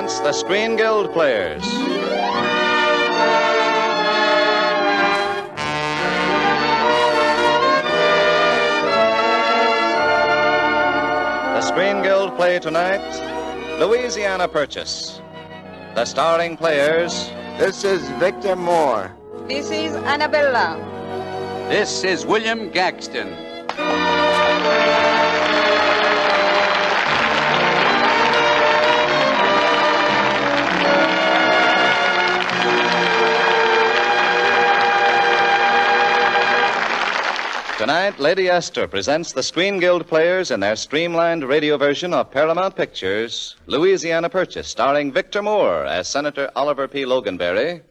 presents the Screen Guild Players. The Screen Guild play tonight, Louisiana Purchase. The starring players... This is Victor Moore. This is Annabella. This is William Gaxton. Tonight, Lady Esther presents the Screen Guild Players in their streamlined radio version of Paramount Pictures' Louisiana Purchase, starring Victor Moore as Senator Oliver P. Loganberry,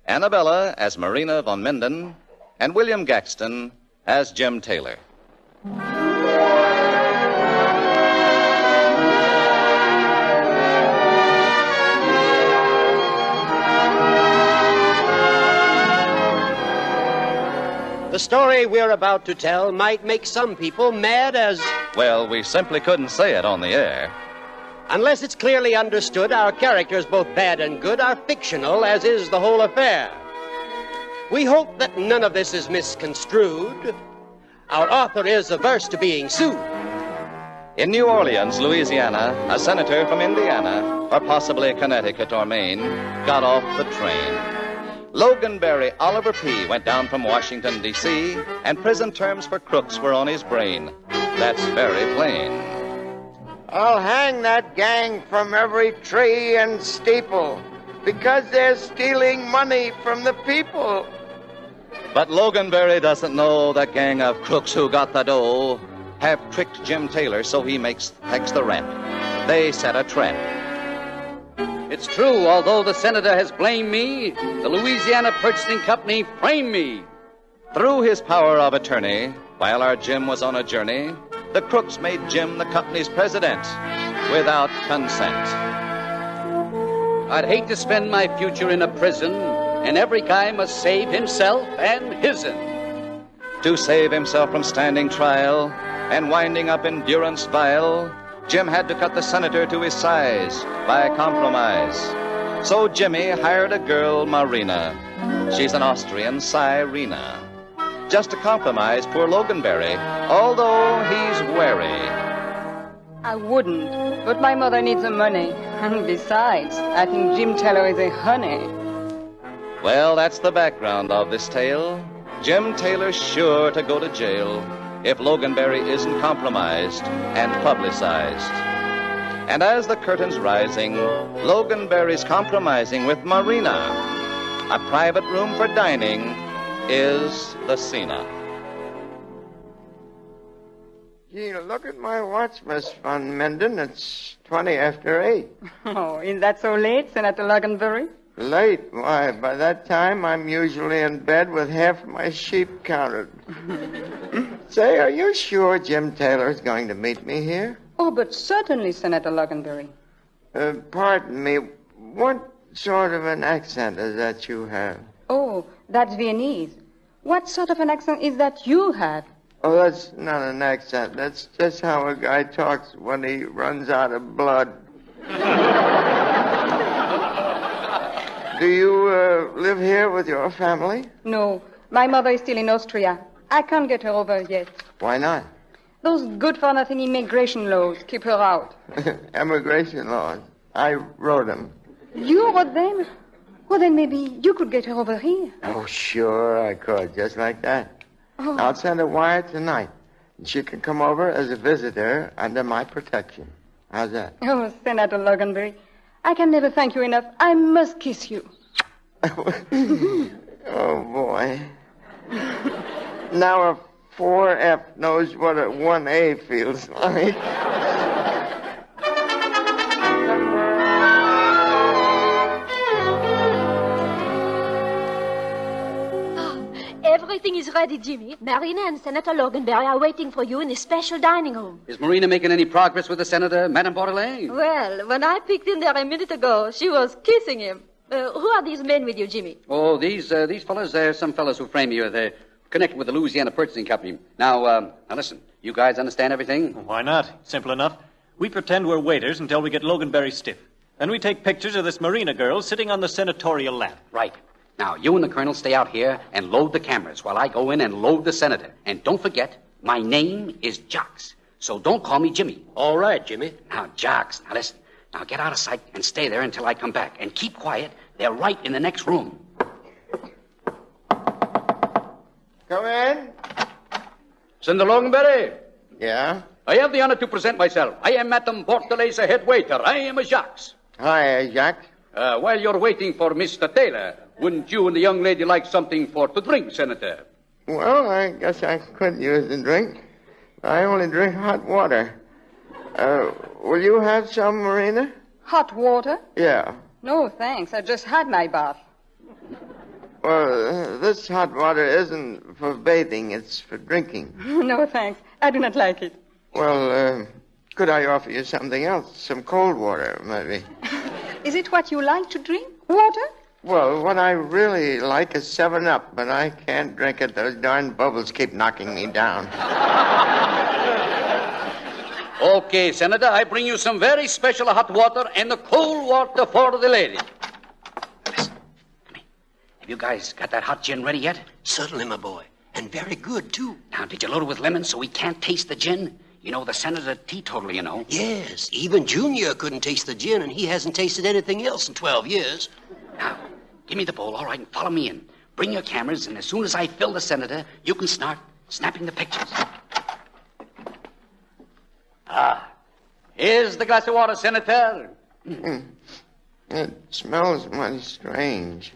Annabella as Marina von Minden, and William Gaxton as Jim Taylor. The story we're about to tell might make some people mad as... Well, we simply couldn't say it on the air. Unless it's clearly understood, our characters, both bad and good, are fictional, as is the whole affair. We hope that none of this is misconstrued. Our author is averse to being sued. In New Orleans, Louisiana, a senator from Indiana, or possibly Connecticut or Maine, got off the train. Loganberry Oliver P. went down from Washington, D.C., and prison terms for crooks were on his brain. That's very plain. I'll hang that gang from every tree and steeple because they're stealing money from the people. But Loganberry doesn't know that gang of crooks who got the dough have tricked Jim Taylor so he takes the rent. They set a trap. It's true, although the senator has blamed me, the Louisiana Purchasing Company framed me. Through his power of attorney, while our Jim was on a journey, the crooks made Jim the company's president without consent. I'd hate to spend my future in a prison, and every guy must save himself and his'n. To save himself from standing trial and winding up in durance vile, Jim had to cut the senator to his size by compromise. So Jimmy hired a girl, Marina. She's an Austrian Sirena. Just to compromise poor Loganberry, although he's wary. I wouldn't, but my mother needs the money. And besides, I think Jim Taylor is a honey. Well, that's the background of this tale. Jim Taylor's sure to go to jail if Loganberry isn't compromised and publicized. And as the curtain's rising, Loganberry's compromising with Marina. A private room for dining is the scene. Gee, look at my watch, Miss von Minden. It's 20 after 8. Oh, is that so late, Senator Loganberry? Late? Why, by that time, I'm usually in bed with half my sheep counted. Say, are you sure Jim Taylor's going to meet me here? Oh, but certainly, Senator Loganberry. Pardon me, what sort of an accent is that you have? Oh, that's Viennese. What sort of an accent is that you have? Oh, that's not an accent. That's just how a guy talks when he runs out of blood. Do you live here with your family? No, my mother is still in Austria. I can't get her over yet. Why not? Those good-for-nothing immigration laws keep her out. Immigration laws. I wrote them. You wrote them? Well, then maybe you could get her over here. Oh, sure I could, just like that. Oh. I'll send a wire tonight. And she can come over as a visitor under my protection. How's that? Oh, Senator Loganberry, I can never thank you enough. I must kiss you. Oh, boy. Now a 4F knows what a 1A feels like. Everything is ready, Jimmy. Marina and Senator Loganberry are waiting for you in the special dining room. Is Marina making any progress with the senator, Madame Bordelais? Well, when I picked in there a minute ago, she was kissing him. Who are these men with you, Jimmy? Oh, these fellas, they're some fellas who frame you. They're connected with the Louisiana Purchasing Company. Now listen, you guys understand everything? Why not? Simple enough. We pretend we're waiters until we get Loganberry stiff. Then we take pictures of this Marina girl sitting on the senatorial lap. Right. Now, you and the Colonel stay out here and load the cameras while I go in and load the senator. And don't forget, my name is Jocks. So don't call me Jimmy. All right, Jimmy. Now, Jocks, now listen. Now get out of sight and stay there until I come back. And keep quiet. They're right in the next room. Come in. Senator Loganberry, Yeah? I have the honor to present myself. I am Madame Bordelais, a head waiter. I am a Jocks. Hi, Jack. While you're waiting for Mr. Taylor, wouldn't you and the young lady like something to drink, Senator? Well, I guess I could use a drink. I only drink hot water. Will you have some, Marina? Hot water? Yeah. No, thanks. I just had my bath. Well, this hot water isn't for bathing, it's for drinking. No, thanks. I do not like it. Well, could I offer you something else? Some cold water, maybe. Is it what you like to drink? Water? Well, what I really like is 7-Up, but I can't drink it. Those darn bubbles keep knocking me down. Okay, Senator, I bring you some very special hot water and the cold water for the lady. Listen, come here. Have you guys got that hot gin ready yet? Certainly, my boy. And very good, too. Now, did you load it with lemon so we can't taste the gin? You know, the senator teetotaler, you know. Yes, even Junior couldn't taste the gin, and he hasn't tasted anything else in 12 years. Now, give me the bowl, all right, and follow me in. Bring your cameras, and as soon as I fill the senator, you can start snapping the pictures. Here's the glass of water, Senator. It smells mighty strange.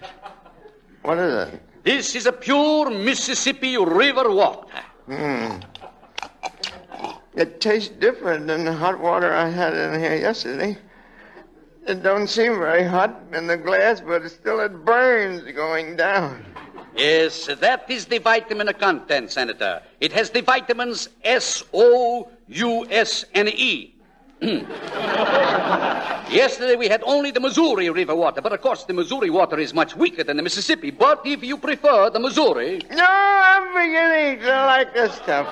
What is it? This is a pure Mississippi River water. It tastes different than the hot water I had in here yesterday. It don't seem very hot in the glass, but it burns going down. Yes, that is the vitamin content, Senator. It has the vitamins S-O-U-S-N-E. Yesterday we had only the Missouri River water, but of course the Missouri water is much weaker than the Mississippi. But if you prefer the Missouri... No, I'm beginning to like this stuff.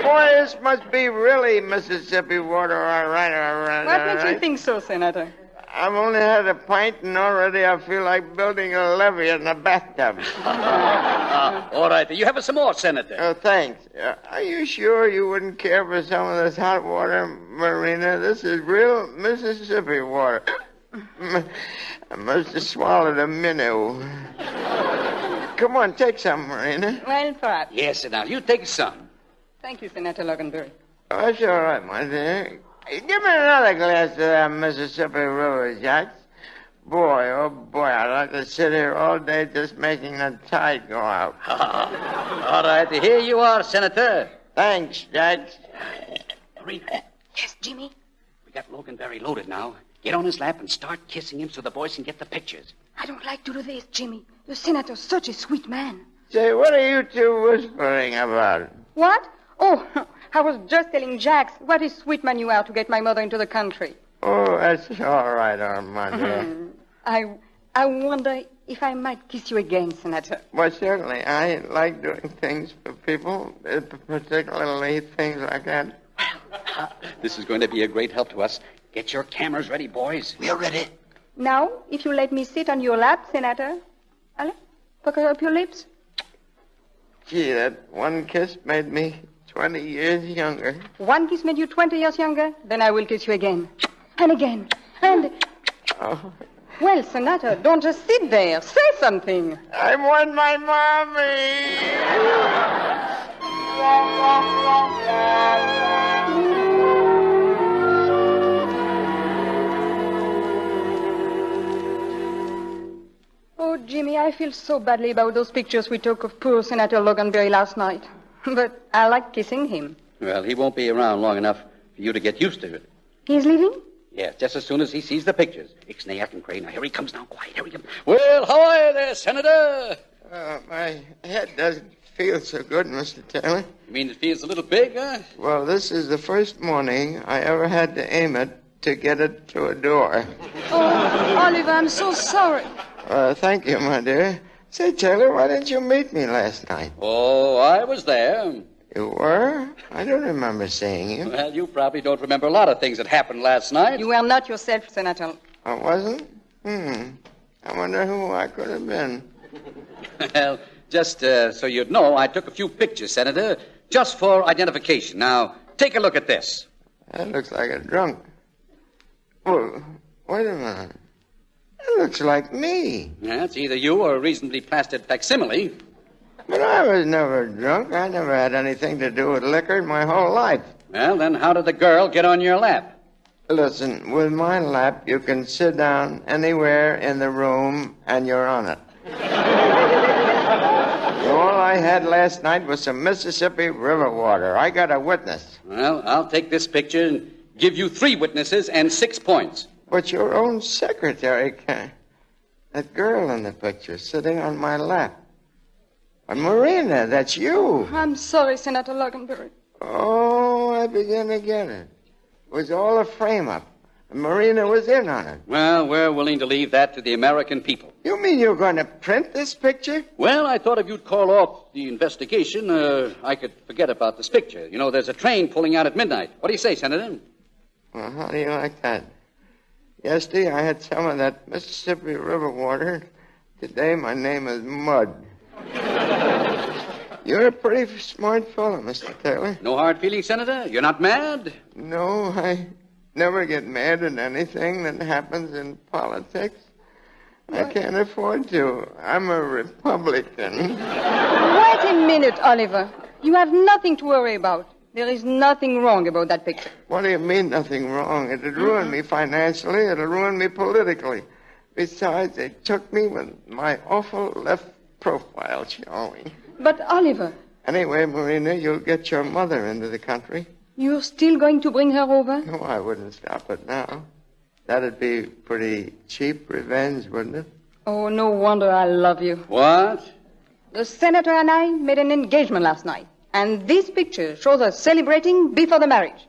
Boy, this must be really Mississippi water, all right. What makes you think so, Senator? I've only had a pint, and already I feel like building a levee in a bathtub. All right, you have some more, Senator. Oh, thanks. Are you sure you wouldn't care for some of this hot water, Marina? This is real Mississippi water. I must have swallowed a minnow. Come on, take some, Marina. Well, perhaps. Yes, now, you take some. Thank you, Senator Loganberry. Oh, that's all right, my dear. Give me another glass of that Mississippi River, Jacks. Boy, oh boy, I'd like to sit here all day just making the tide go out. All right, here you are, Senator. Thanks, Jacks. Marina, Yes, Jimmy? we got Loganberry loaded now. Get on his lap and start kissing him so the boys can get the pictures. I don't like to do this, Jimmy. The senator's such a sweet man. Say, what are you two whispering about? What? Oh, I was just telling Jax what a sweet man you are to get my mother into the country. Oh, that's all right, Armand. I wonder if I might kiss you again, Senator. Well, certainly. I like doing things for people, particularly things like that. This is going to be a great help to us. Get your cameras ready, boys. We're ready. Now, if you let me sit on your lap, Senator. Allez, pucker up your lips. Gee, that one kiss made me 20 years younger. One kiss made you 20 years younger, then I will kiss you again. And again. And... Oh, Well, Senator, don't just sit there. Say something. I want my mommy. Oh, Jimmy, I feel so badly about those pictures we took of poor Senator Loganberry last night. But I like kissing him. Well, he won't be around long enough for you to get used to it. He's leaving? Yes, just as soon as he sees the pictures. Ixnay, and Cray. Now, here he comes now. Quiet, here he comes. Well, how are you there, Senator? My head doesn't feel so good, Mr. Taylor. You mean it feels a little big, huh? Well, this is the first morning I ever had to aim it to get it to a door. Oh, Oliver, I'm so sorry. Thank you, my dear. Say, Taylor, why didn't you meet me last night? Oh, I was there. You were? I don't remember seeing you. Well, you probably don't remember a lot of things that happened last night. You were not yourself, Senator. I wasn't? I wonder who I could have been. Well, just so you'd know, I took a few pictures, Senator, just for identification. Now, take a look at this. That looks like a drunk. Well, wait a minute. That looks like me. Yeah, it's either you or a reasonably plastered facsimile. But I was never drunk. I never had anything to do with liquor in my whole life. Well, then how did the girl get on your lap? Listen, with my lap, you can sit down anywhere in the room and you're on it. All I had last night was some Mississippi River water. I got a witness. Well, I'll take this picture and give you 3 witnesses and 6 points. But your own secretary can. That girl in the picture sitting on my lap. Marina, that's you. I'm sorry, Senator Loganberry. Oh, I begin to get it. It was all a frame-up. Marina was in on it. Well, we're willing to leave that to the American people. You mean you're going to print this picture? Well, I thought if you'd call off the investigation, I could forget about this picture. You know, there's a train pulling out at midnight. What do you say, Senator? Well, how do you like that? Yesterday I had some of that Mississippi River water. Today my name is Mud. You're a pretty smart fellow, Mr. Taylor. No hard feelings, Senator? You're not mad? No, I never get mad at anything that happens in politics. I can't afford to. I'm a Republican. Wait a minute, Oliver. You have nothing to worry about. There is nothing wrong about that picture. What do you mean, nothing wrong? It'd ruin me financially. It'll ruin me politically. Besides, they took me with my awful left profile showing. But, Oliver... Anyway, Marina, you'll get your mother into the country. You're still going to bring her over? No, I wouldn't stop it now. That'd be pretty cheap revenge, wouldn't it? Oh, no wonder I love you. What? The senator and I made an engagement last night, and this picture shows us celebrating before the marriage.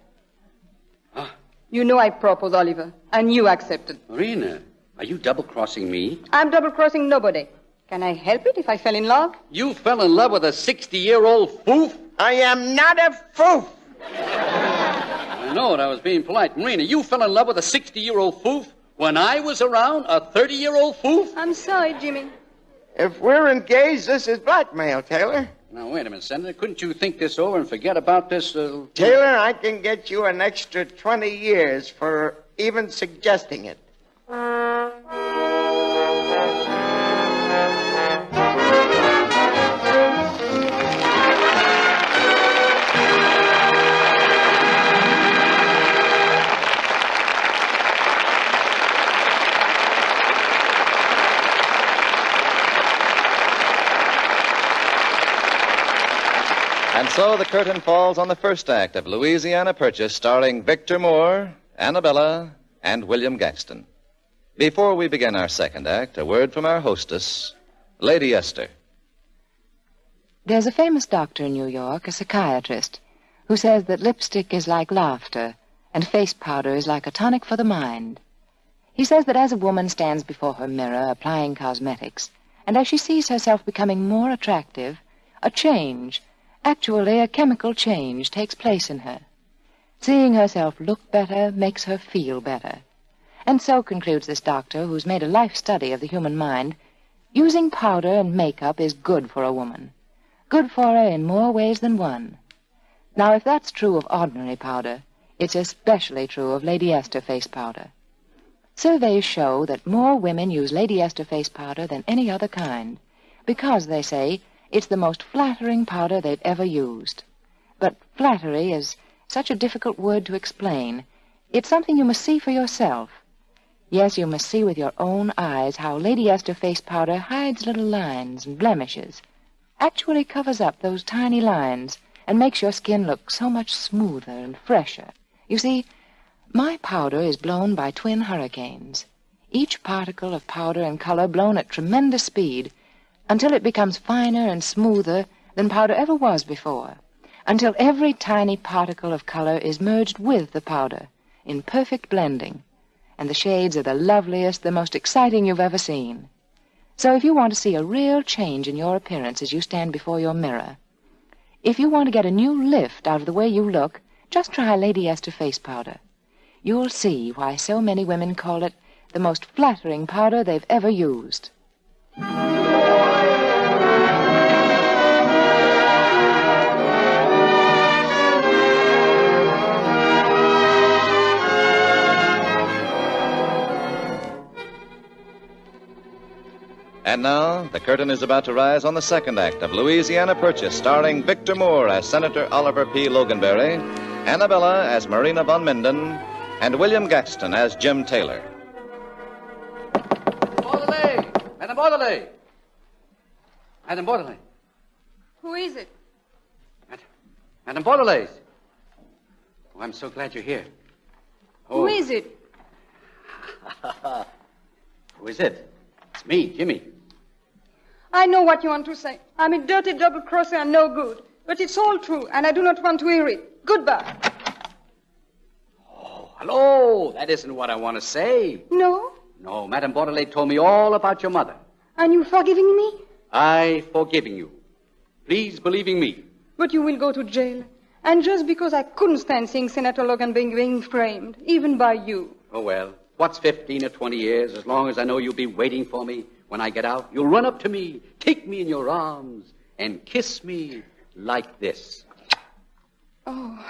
Huh? You know I proposed, Oliver, and you accepted. Marina, are you double-crossing me? I'm double-crossing nobody. Can I help it if I fell in love? You fell in love with a 60-year-old foof? I am not a foof. I know it. I was being polite. Marina, you fell in love with a 60-year-old foof when I was around, a 30-year-old foof? I'm sorry, Jimmy. If we're engaged, this is blackmail, Taylor. Now, wait a minute, Senator. Couldn't you think this over and forget about this? Taylor, I can get you an extra 20 years for even suggesting it. And so the curtain falls on the first act of Louisiana Purchase, starring Victor Moore, Annabella, and William Gaxton. Before we begin our second act, a word from our hostess, Lady Esther. There's a famous doctor in New York, a psychiatrist, who says that lipstick is like laughter and face powder is like a tonic for the mind. He says that as a woman stands before her mirror applying cosmetics, and as she sees herself becoming more attractive, a change, actually a chemical change, takes place in her. Seeing herself look better makes her feel better. And so, concludes this doctor, who's made a life study of the human mind, using powder and makeup is good for a woman. Good for her in more ways than one. Now, if that's true of ordinary powder, it's especially true of Lady Esther face powder. Surveys show that more women use Lady Esther face powder than any other kind, because, they say, it's the most flattering powder they've ever used. But flattery is such a difficult word to explain. It's something you must see for yourself. Yes, you must see with your own eyes how Lady Esther face powder hides little lines and blemishes, actually covers up those tiny lines, and makes your skin look so much smoother and fresher. You see, my powder is blown by twin hurricanes, each particle of powder and color blown at tremendous speed, until it becomes finer and smoother than powder ever was before, until every tiny particle of color is merged with the powder in perfect blending, and the shades are the loveliest, the most exciting you've ever seen. So if you want to see a real change in your appearance as you stand before your mirror, If you want to get a new lift out of the way you look, just try Lady Esther face powder. You'll see why so many women call it the most flattering powder they've ever used. And now, the curtain is about to rise on the second act of Louisiana Purchase, starring Victor Moore as Senator Oliver P. Loganberry, Annabella as Marina von Minden, and William Gaxton as Jim Taylor. Bordelais! Madame Bordelais! Madame Bordelais! Who is it? Madame Bordelais! Oh, I'm so glad you're here. Who is it? Who is it? It's me, Jimmy. I know what you want to say. I'm a dirty double-crosser and no good. But it's all true, and I do not want to hear it. Goodbye. Oh, hello. That isn't what I want to say. No? No, Madame Bordelais told me all about your mother. And you forgiving me? I forgiving you. Please believing me. But you will go to jail. And just because I couldn't stand seeing Senator Logan being framed, even by you. Oh, well, what's 15 or 20 years? As long as I know you'll be waiting for me when I get out, you'll run up to me, take me in your arms, and kiss me like this. Oh,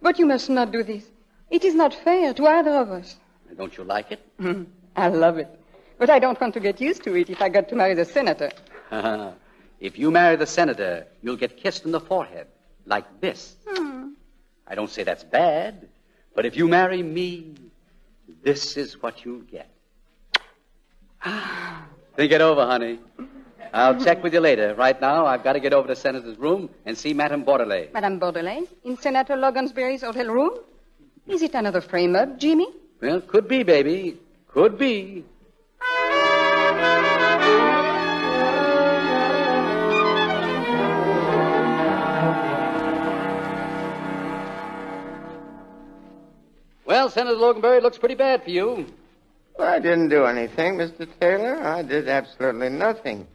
but you must not do this. It is not fair to either of us. Don't you like it? I love it. But I don't want to get used to it if I got to marry the senator. If you marry the senator, you'll get kissed on the forehead, like this. I don't say that's bad, but if you marry me, this is what you'll get. Think it over, honey. I'll check with you later. Right now, I've got to get over to Senator's room and see Madame Bordelais. Madame Bordelais? In Senator Logansbury's hotel room? Is it another frame-up, Jimmy? Well, could be, baby. Could be. Well, Senator Loganberry, it looks pretty bad for you. Well, I didn't do anything, Mr. Taylor. I did absolutely nothing.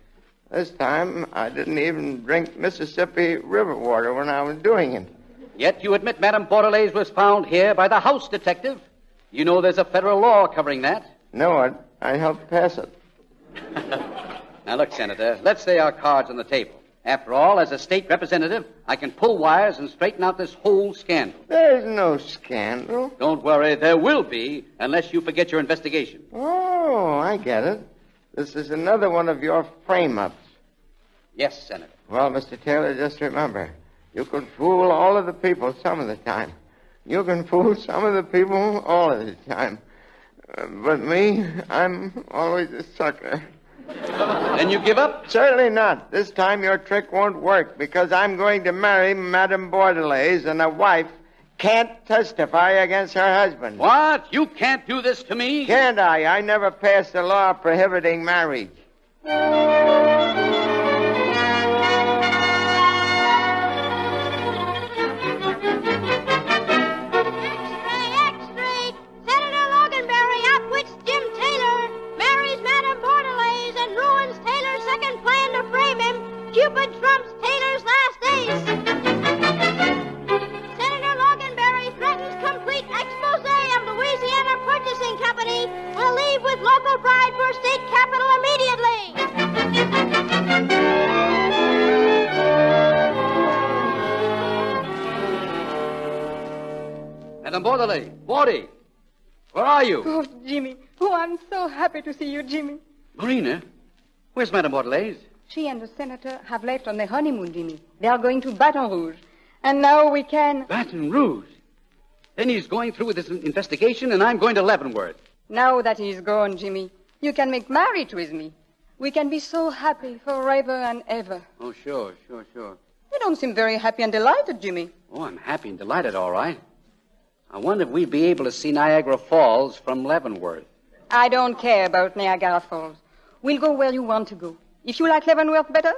This time, I didn't even drink Mississippi River water when I was doing it. Yet you admit Madame Bordelais was found here by the house detective. You know there's a federal law covering that. No, I helped pass it. Now, look, Senator, let's lay our cards on the table. After all, as a state representative, I can pull wires and straighten out this whole scandal. There's no scandal. Don't worry, there will be, unless you forget your investigation. Oh, I get it. This is another one of your frame-ups. Yes, Senator. Well, Mr. Taylor, just remember, you can fool all of the people some of the time. You can fool some of the people all of the time. But me, I'm always a sucker. Then you give up? Certainly not. This time your trick won't work because I'm going to marry Madame Bordelais, and a wife can't testify against her husband. What? You can't do this to me? Can't I? I never passed a law prohibiting marriage. Cupid trumps Taylor's last ace. Senator Loganberry threatens complete expose of Louisiana Purchasing Company. Will leave with local bride for state capital immediately. Madame Bordelais, Bordy, where are you? Oh, Jimmy. Oh, I'm so happy to see you, Jimmy. Marina, where's Madame Bordelais? She and the senator have left on their honeymoon, Jimmy. They are going to Baton Rouge. And now we can... Baton Rouge? Then he's going through with his investigation, and I'm going to Leavenworth. Now that he's gone, Jimmy, you can make marriage with me. We can be so happy forever and ever. Oh, sure. You don't seem very happy and delighted, Jimmy. Oh, I'm happy and delighted, all right. I wonder if we'd be able to see Niagara Falls from Leavenworth. I don't care about Niagara Falls. We'll go where you want to go. If you like Leavenworth better,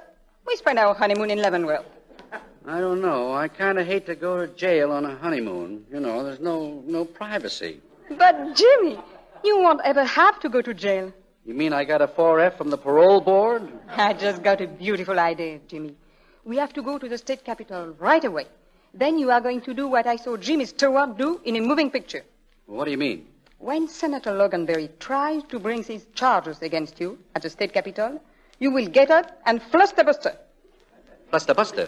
we spend our honeymoon in Leavenworth. I don't know. I kind of hate to go to jail on a honeymoon. You know, there's no privacy. But, Jimmy, you won't ever have to go to jail. You mean I got a 4F from the parole board? I just got a beautiful idea, Jimmy. We have to go to the state capitol right away. Then you are going to do what I saw Jimmy Stewart do in a moving picture. What do you mean? When Senator Loganberry tries to bring his charges against you at the state capitol, you will get up and filibuster. Filibuster?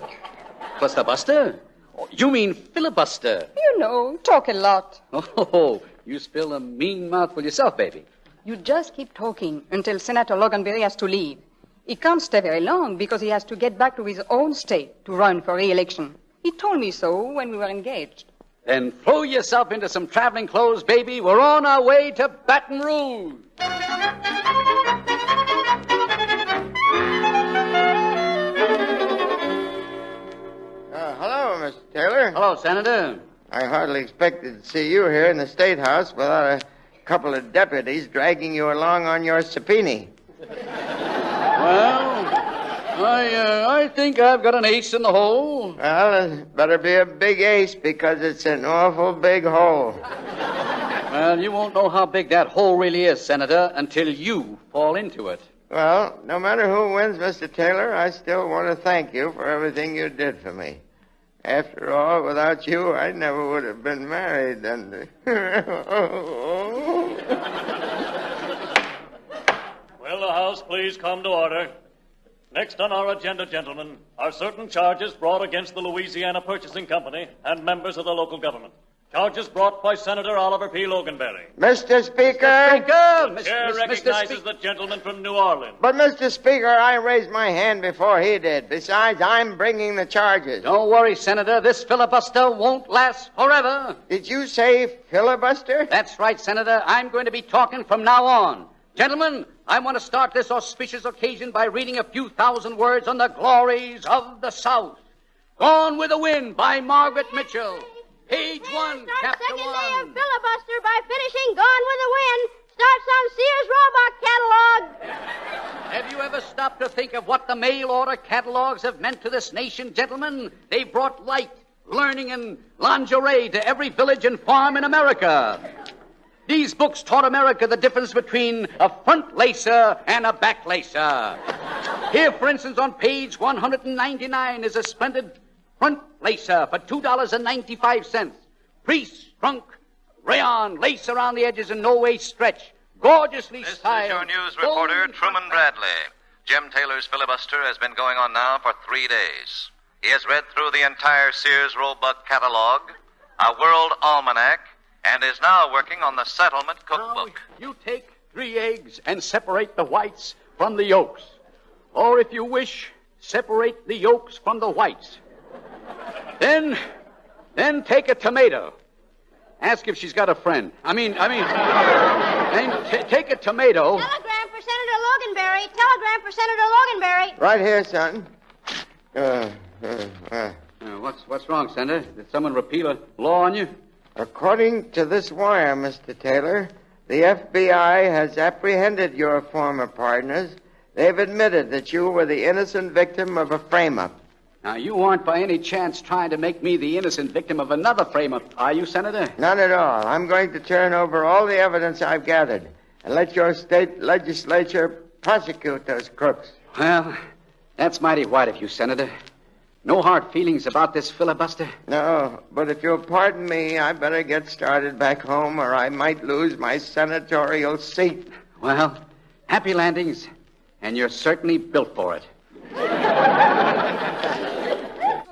Filibuster? Oh, you mean filibuster? You know, talk a lot. Oh, you spill a mean mouthful yourself, baby. You just keep talking until Senator Loganberry has to leave. He can't stay very long because he has to get back to his own state to run for re-election. He told me so when we were engaged. Then throw yourself into some traveling clothes, baby. We're on our way to Baton Rouge. Hello, Mr. Taylor. Hello, Senator. I hardly expected to see you here in the State House without a couple of deputies dragging you along on your subpoena. Well, I think I've got an ace in the hole. Well, it better be a big ace because it's an awful big hole. Well, you won't know how big that hole really is, Senator, until you fall into it. Well, no matter who wins, Mr. Taylor, I still want to thank you for everything you did for me. After all, without you, I never would have been married. And Will the House please come to order? Next on our agenda, gentlemen, are certain charges brought against the Louisiana Purchasing Company and members of the local government. Charges brought by Senator Oliver P. Loganberry. Mr. Speaker! The chair recognizes the gentleman from New Orleans. But, Mr. Speaker, I raised my hand before he did. Besides, I'm bringing the charges. Don't worry, Senator. This filibuster won't last forever. Did you say filibuster? That's right, Senator. I'm going to be talking from now on. Gentlemen, I want to start this auspicious occasion by reading a few thousand words on the glories of the South. Gone with the Wind by Margaret Mitchell. Page 1, chapter 1. Second day of filibuster by finishing Gone with the Wind. Starts on Sears Roebuck catalog. Have you ever stopped to think of what the mail order catalogs have meant to this nation, gentlemen? They brought light, learning, and lingerie to every village and farm in America. These books taught America the difference between a front lacer and a back lacer. Here, for instance, on page 199 is a splendid front lacer for $2.95. Pre-shrunk rayon lace around the edges and no way stretch. Gorgeously This styled. is your news reporter, Truman Bradley. Jim Taylor's filibuster has been going on now for 3 days. He has read through the entire Sears Roebuck catalog, a world almanac, and is now working on the settlement cookbook. Now, you take 3 eggs and separate the whites from the yolks. Or if you wish, separate the yolks from the whites. Then take a tomato. Ask if she's got a friend. Take a tomato. Telegram for Senator Loganberry. Telegram for Senator Loganberry. Right here, son. What's wrong, Senator? Did someone repeal a law on you? According to this wire, Mr. Taylor, the FBI has apprehended your former partners. They've admitted that you were the innocent victim of a frame-up. Now, you aren't by any chance trying to make me the innocent victim of another frame-up, are you, Senator? Not at all. I'm going to turn over all the evidence I've gathered and let your state legislature prosecute those crooks. Well, that's mighty white of you, Senator. No hard feelings about this filibuster? No, but if you'll pardon me, I better get started back home or I might lose my senatorial seat. Well, happy landings, and you're certainly built for it.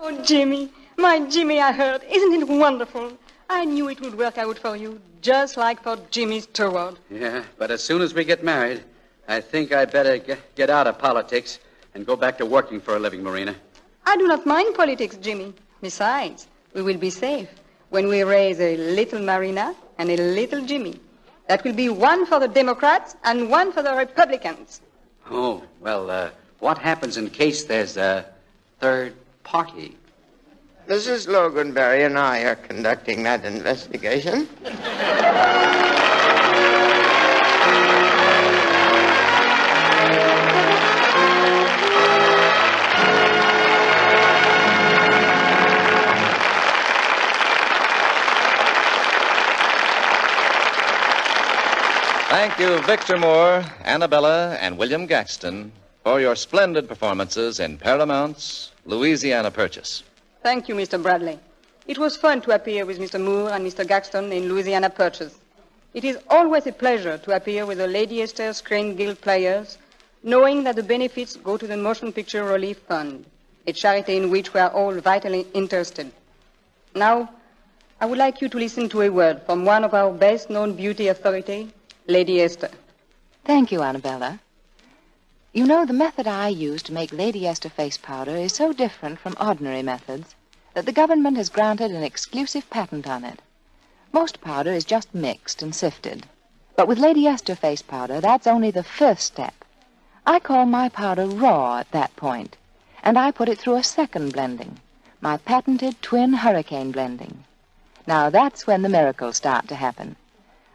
Oh, Jimmy, my Jimmy, I heard. Isn't it wonderful? I knew it would work out for you, just like for Jimmy Stewart. Yeah, but as soon as we get married, I think I better get out of politics and go back to working for a living, Marina. I do not mind politics, Jimmy. Besides, we will be safe when we raise a little Marina and a little Jimmy. That will be one for the Democrats and one for the Republicans. Oh, well, what happens in case there's a third party? Mrs. Loganberry and I are conducting that investigation. Thank you, Victor Moore, Annabella, and William Gaxton, for your splendid performances in Paramount's Louisiana Purchase. Thank you, Mr. Bradley. It was fun to appear with Mr. Moore and Mr. Gaxton in Louisiana Purchase. It is always a pleasure to appear with the Lady Esther Screen Guild players, knowing that the benefits go to the Motion Picture Relief Fund, a charity in which we are all vitally interested. Now, I would like you to listen to a word from one of our best-known beauty authority, Lady Esther. Thank you, Annabella. You know, the method I use to make Lady Esther face powder is so different from ordinary methods that the government has granted an exclusive patent on it. Most powder is just mixed and sifted. But with Lady Esther face powder, that's only the first step. I call my powder raw at that point, and I put it through a second blending, my patented twin hurricane blending. Now, that's when the miracles start to happen.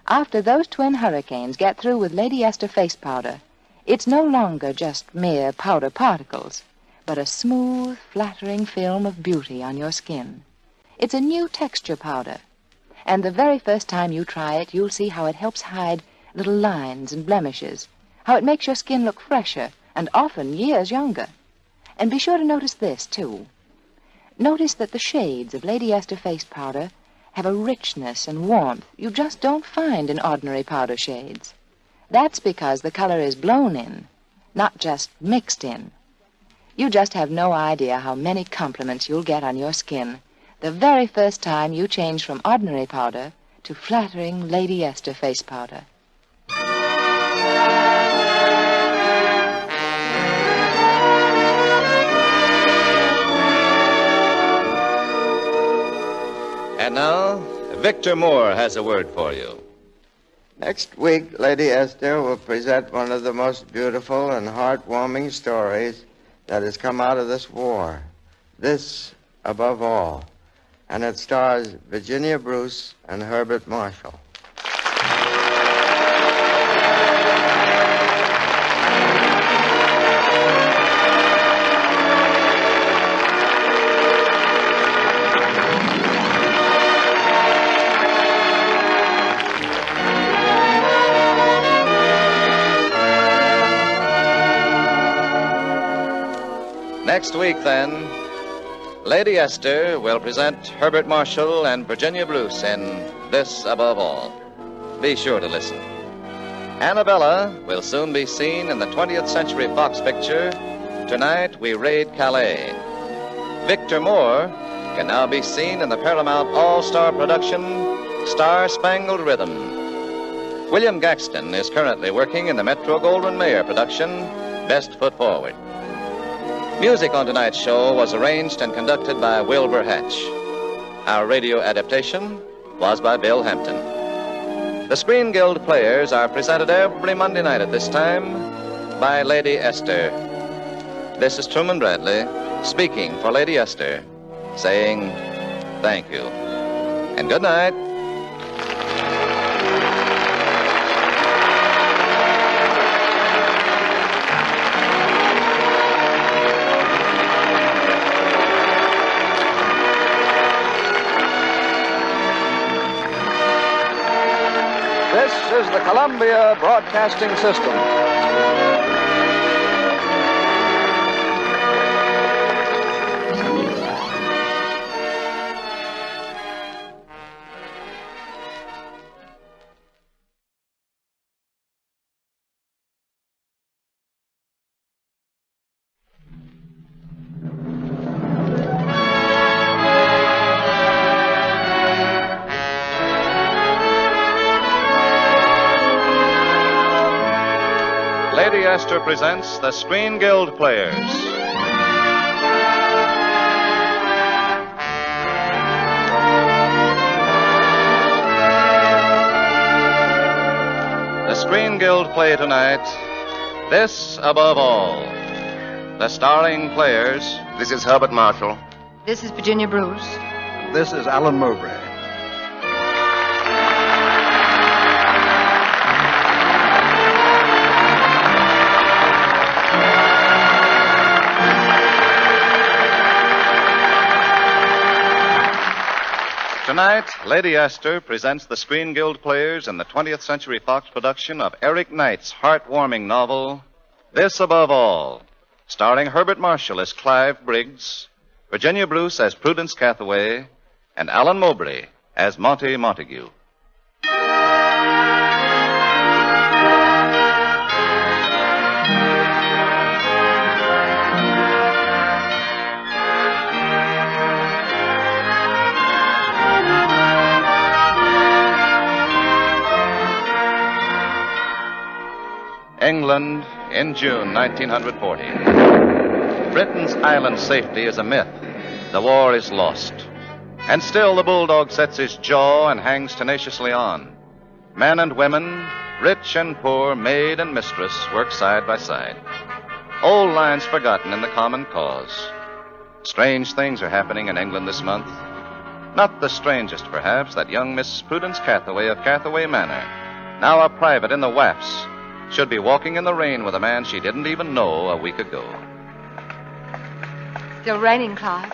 After those twin hurricanes get through with Lady Esther face powder, it's no longer just mere powder particles, but a smooth, flattering film of beauty on your skin. It's a new texture powder, and the very first time you try it, you'll see how it helps hide little lines and blemishes, how it makes your skin look fresher and often years younger. And be sure to notice this, too. Notice that the shades of Lady Esther face powder have a richness and warmth you just don't find in ordinary powder shades. That's because the color is blown in, not just mixed in. You just have no idea how many compliments you'll get on your skin the very first time you change from ordinary powder to flattering Lady Esther face powder. And now, Victor Moore has a word for you. Next week, Lady Esther will present one of the most beautiful and heartwarming stories that has come out of this war. This, above all. And it stars Virginia Bruce and Herbert Marshall. Next week, then, Lady Esther will present Herbert Marshall and Virginia Bruce in This Above All. Be sure to listen. Annabella will soon be seen in the 20th Century Fox picture, Tonight We Raid Calais. Victor Moore can now be seen in the Paramount All-Star production, Star-Spangled Rhythm. William Gaxton is currently working in the Metro-Goldwyn-Mayer production, Best Foot Forward. Music on tonight's show was arranged and conducted by Wilbur Hatch. Our radio adaptation was by Bill Hampton. The Screen Guild players are presented every Monday night at this time by Lady Esther. This is Truman Bradley speaking for Lady Esther, saying thank you and good night. This is the Columbia Broadcasting System. Lady Esther presents the Screen Guild Players. The Screen Guild play tonight, This Above All. The starring players. This is Herbert Marshall. This is Virginia Bruce. This is Alan Mowbray. Tonight, Lady Esther presents the Screen Guild players in the 20th Century Fox production of Eric Knight's heartwarming novel, This Above All. starring Herbert Marshall as Clive Briggs, Virginia Bruce as Prudence Cathaway, and Alan Mowbray as Monty Montague. England in June 1940. Britain's island safety is a myth. The war is lost. And still the bulldog sets his jaw and hangs tenaciously on. Men and women, rich and poor, maid and mistress, work side by side. Old lines forgotten in the common cause. Strange things are happening in England this month. Not the strangest, perhaps, that young Miss Prudence Cathaway of Cathaway Manor, now a private in the WAFs, should be walking in the rain with a man she didn't even know a week ago. Still raining, Clive.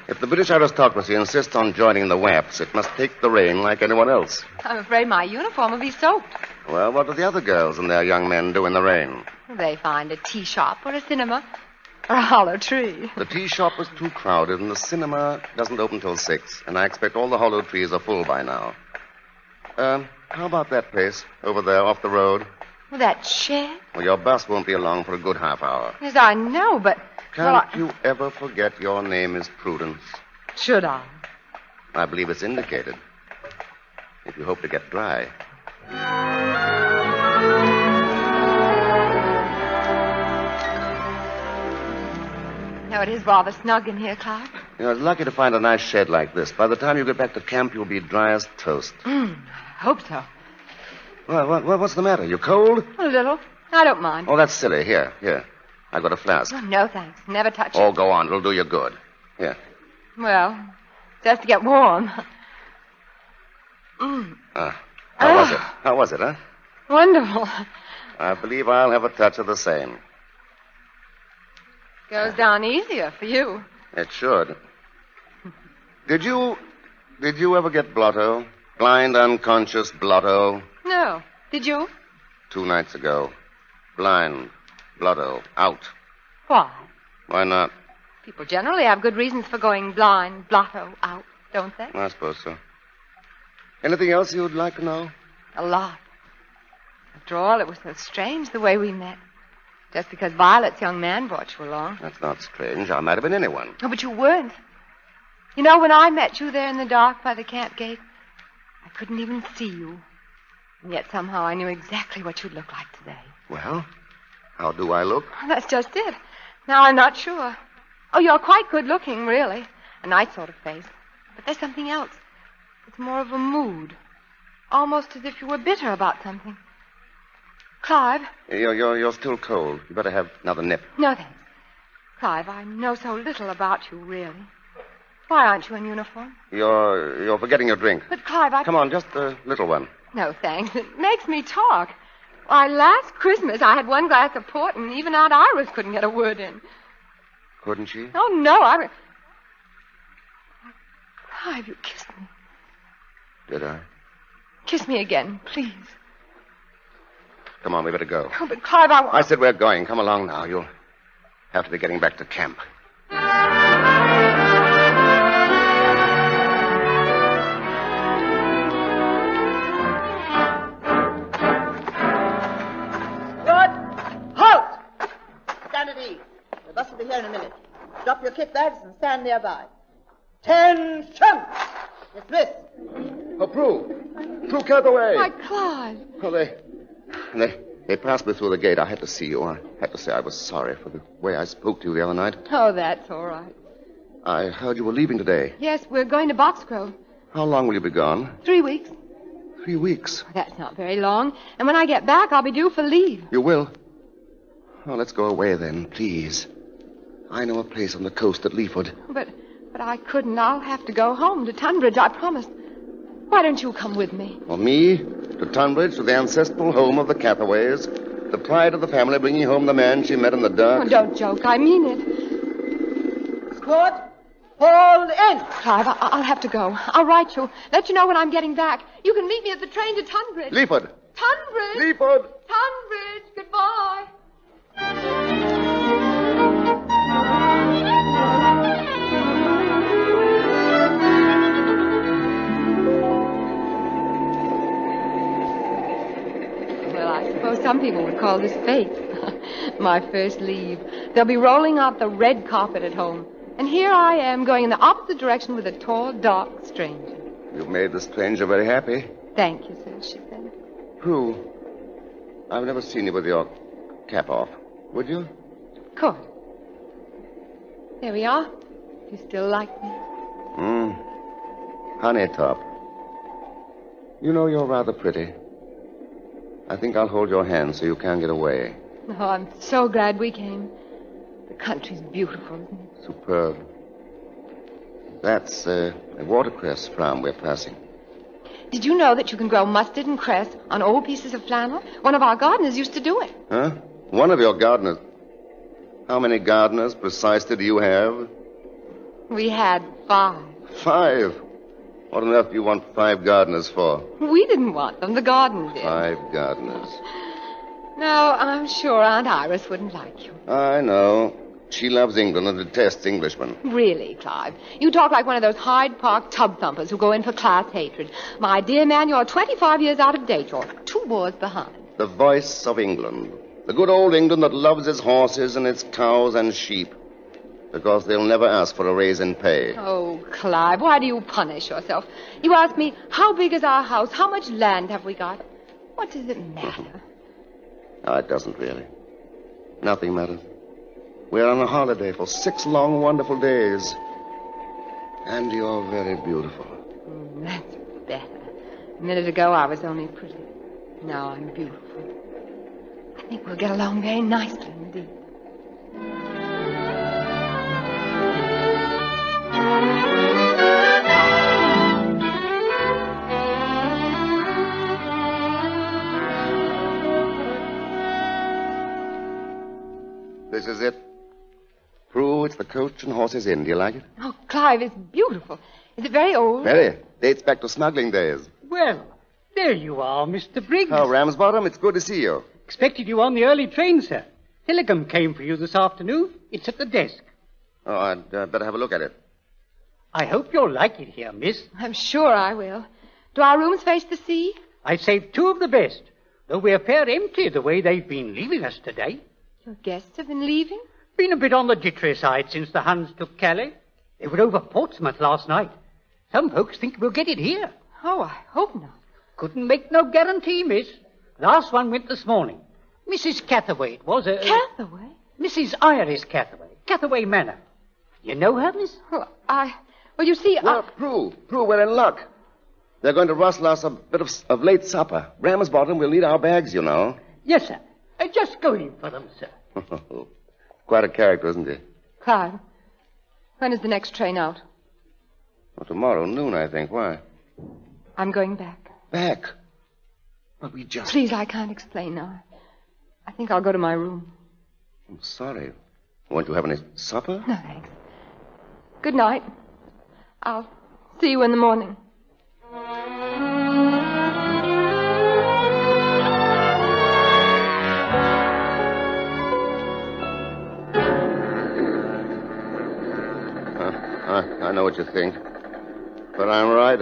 If the British aristocracy insists on joining the WAPs, it must take the rain like anyone else. I'm afraid my uniform will be soaked. Well, what do the other girls and their young men do in the rain? They find a tea shop or a cinema or a hollow tree. The tea shop is too crowded, and the cinema doesn't open till 6, and I expect all the hollow trees are full by now. How about that place over there off the road? Well, that shed? Well, your bus won't be along for a good half hour. Yes, I know, but... Can't you ever forget your name is Prudence? Should I? I believe it's indicated. If you hope to get dry. No, it is rather snug in here, Clive. You're lucky to find a nice shed like this. By the time you get back to camp, you'll be dry as toast. I hope so. Well, what's the matter? You cold? A little. I don't mind. Oh, that's silly. Here. I got a flask. Oh, no, thanks. Never touch it. Oh, go on. It'll do you good. Here. Well, just to get warm. How was it? How was it, huh? Wonderful. I believe I'll have a touch of the same. Goes down easier for you. It should. Did you ever get blotto? Blind, unconscious blotto? No. Did you? 2 nights ago. Blind, blotto, out. Why? Why not? People generally have good reasons for going blind, blotto, out, don't they? I suppose so. Anything else you'd like to know? A lot. After all, it was so strange the way we met. Just because Violet's young man brought you along. That's not strange. I might have been anyone. Oh, but you weren't. You know, when I met you there in the dark by the camp gate, I couldn't even see you. And yet somehow I knew exactly what you'd look like today. Well, how do I look? That's just it. Now I'm not sure. Oh, you're quite good looking, really. A nice sort of face. But there's something else. It's more of a mood. Almost as if you were bitter about something. Clive. You're still cold. You better have another nip. No, thanks. Clive, I know so little about you, really. Why aren't you in uniform? You're forgetting your drink. But, Clive, Come on, just a little one. No, thanks. It makes me talk. Why, last Christmas I had 1 glass of port, and even Aunt Iris couldn't get a word in. Couldn't she? Oh, no, Clive, you kissed me. Did I? Kiss me again, please. Come on, we better go. Oh, but Clive, I said we're going. Come along now. You'll have to be getting back to camp. The bus will be here in a minute. Drop your kit bags and stand nearby. 'Tention! Dismiss. Oh, Prue Cathaway. My Clive. Oh, they passed me through the gate. I had to see you. I had to say I was sorry for the way I spoke to you the other night. Oh, that's all right. I heard you were leaving today. Yes, we're going to Boxgrove. How long will you be gone? 3 weeks. 3 weeks? That's not very long. And when I get back, I'll be due for leave. You will? Oh, let's go away then, please. I know a place on the coast at Leaford. But I couldn't. I'll have to go home to Tunbridge, I promised. Why don't you come with me? Well, me? To Tunbridge, to the ancestral home of the Cathaways. The pride of the family bringing home the man she met in the dark. Oh, don't joke. I mean it. Escort, hold in. Clive, I'll have to go. I'll write you. Let you know when I'm getting back. You can meet me at the train to Tunbridge. Leaford. Tunbridge. Leaford. Tunbridge. Goodbye. people would call this fate. My first leave. They'll be rolling out the red carpet at home. And here I am going in the opposite direction with a tall, dark stranger. You've made the stranger very happy. Thank you, sir, she said. Prue, I've never seen you with your cap off. Would you? Of course. There we are. You still like me? Honey top. You know you're rather pretty. I think I'll hold your hand so you can't get away. Oh, I'm so glad we came. The country's beautiful, isn't it? Superb. That's a watercress farm we're passing. Did you know that you can grow mustard and cress on old pieces of flannel? One of our gardeners used to do it. Huh? One of your gardeners. How many gardeners precisely do you have? We had 5. 5? What on earth do you want 5 gardeners for? We didn't want them. The garden did. 5 gardeners. No, I'm sure Aunt Iris wouldn't like you. I know. She loves England and detests Englishmen. Really, Clive. You talk like one of those Hyde Park tub thumpers who go in for class hatred. My dear man, you're 25 years out of date. You're 2 wars behind. The voice of England. The good old England that loves its horses and its cows and sheep. Because they'll never ask for a raise in pay. Oh, Clive, why do you punish yourself? You ask me, how big is our house? How much land have we got? What does it matter? No, it doesn't really. Nothing matters. We're on a holiday for 6 long, wonderful days. And you're very beautiful. That's better. A minute ago, I was only pretty. Now I'm beautiful. I think we'll get along very nicely indeed. This is it. Prue, it's the Coach and Horses Inn. Do you like it? Oh, Clive, it's beautiful. Is it very old? Very. Dates back to smuggling days. Well, there you are, Mr. Briggs. Oh, Ramsbottom, it's good to see you. Expected you on the early train, sir. Telegram came for you this afternoon. It's at the desk. Oh, I'd better have a look at it. I hope you'll like it here, miss. I'm sure I will. Do our rooms face the sea? I saved 2 of the best, though we're fair empty the way they've been leaving us today. Your guests have been leaving? Been a bit on the jittery side since the Huns took Calais. They were over Portsmouth last night. Some folks think we'll get it here. Oh, I hope not. Couldn't make no guarantee, miss. Last one went this morning. Mrs. Cathaway, it was a... Cathaway? Mrs. Iris Cathaway. Cathaway Manor. You know her, miss? Well, you see... Well, Prue, we're in luck. They're going to rustle us a bit of late supper. Ramsbottom will need our bags, you know. Yes, sir. Just go in for them, sir. Quite a character, isn't he? Clive, when is the next train out? Well, tomorrow noon, I think. Why? I'm going back. Back? But we just... Please, I can't explain now. I think I'll go to my room. I'm sorry. Won't you have any supper? No, thanks. Good night. I'll see you in the morning. I know what you think. But I'm right.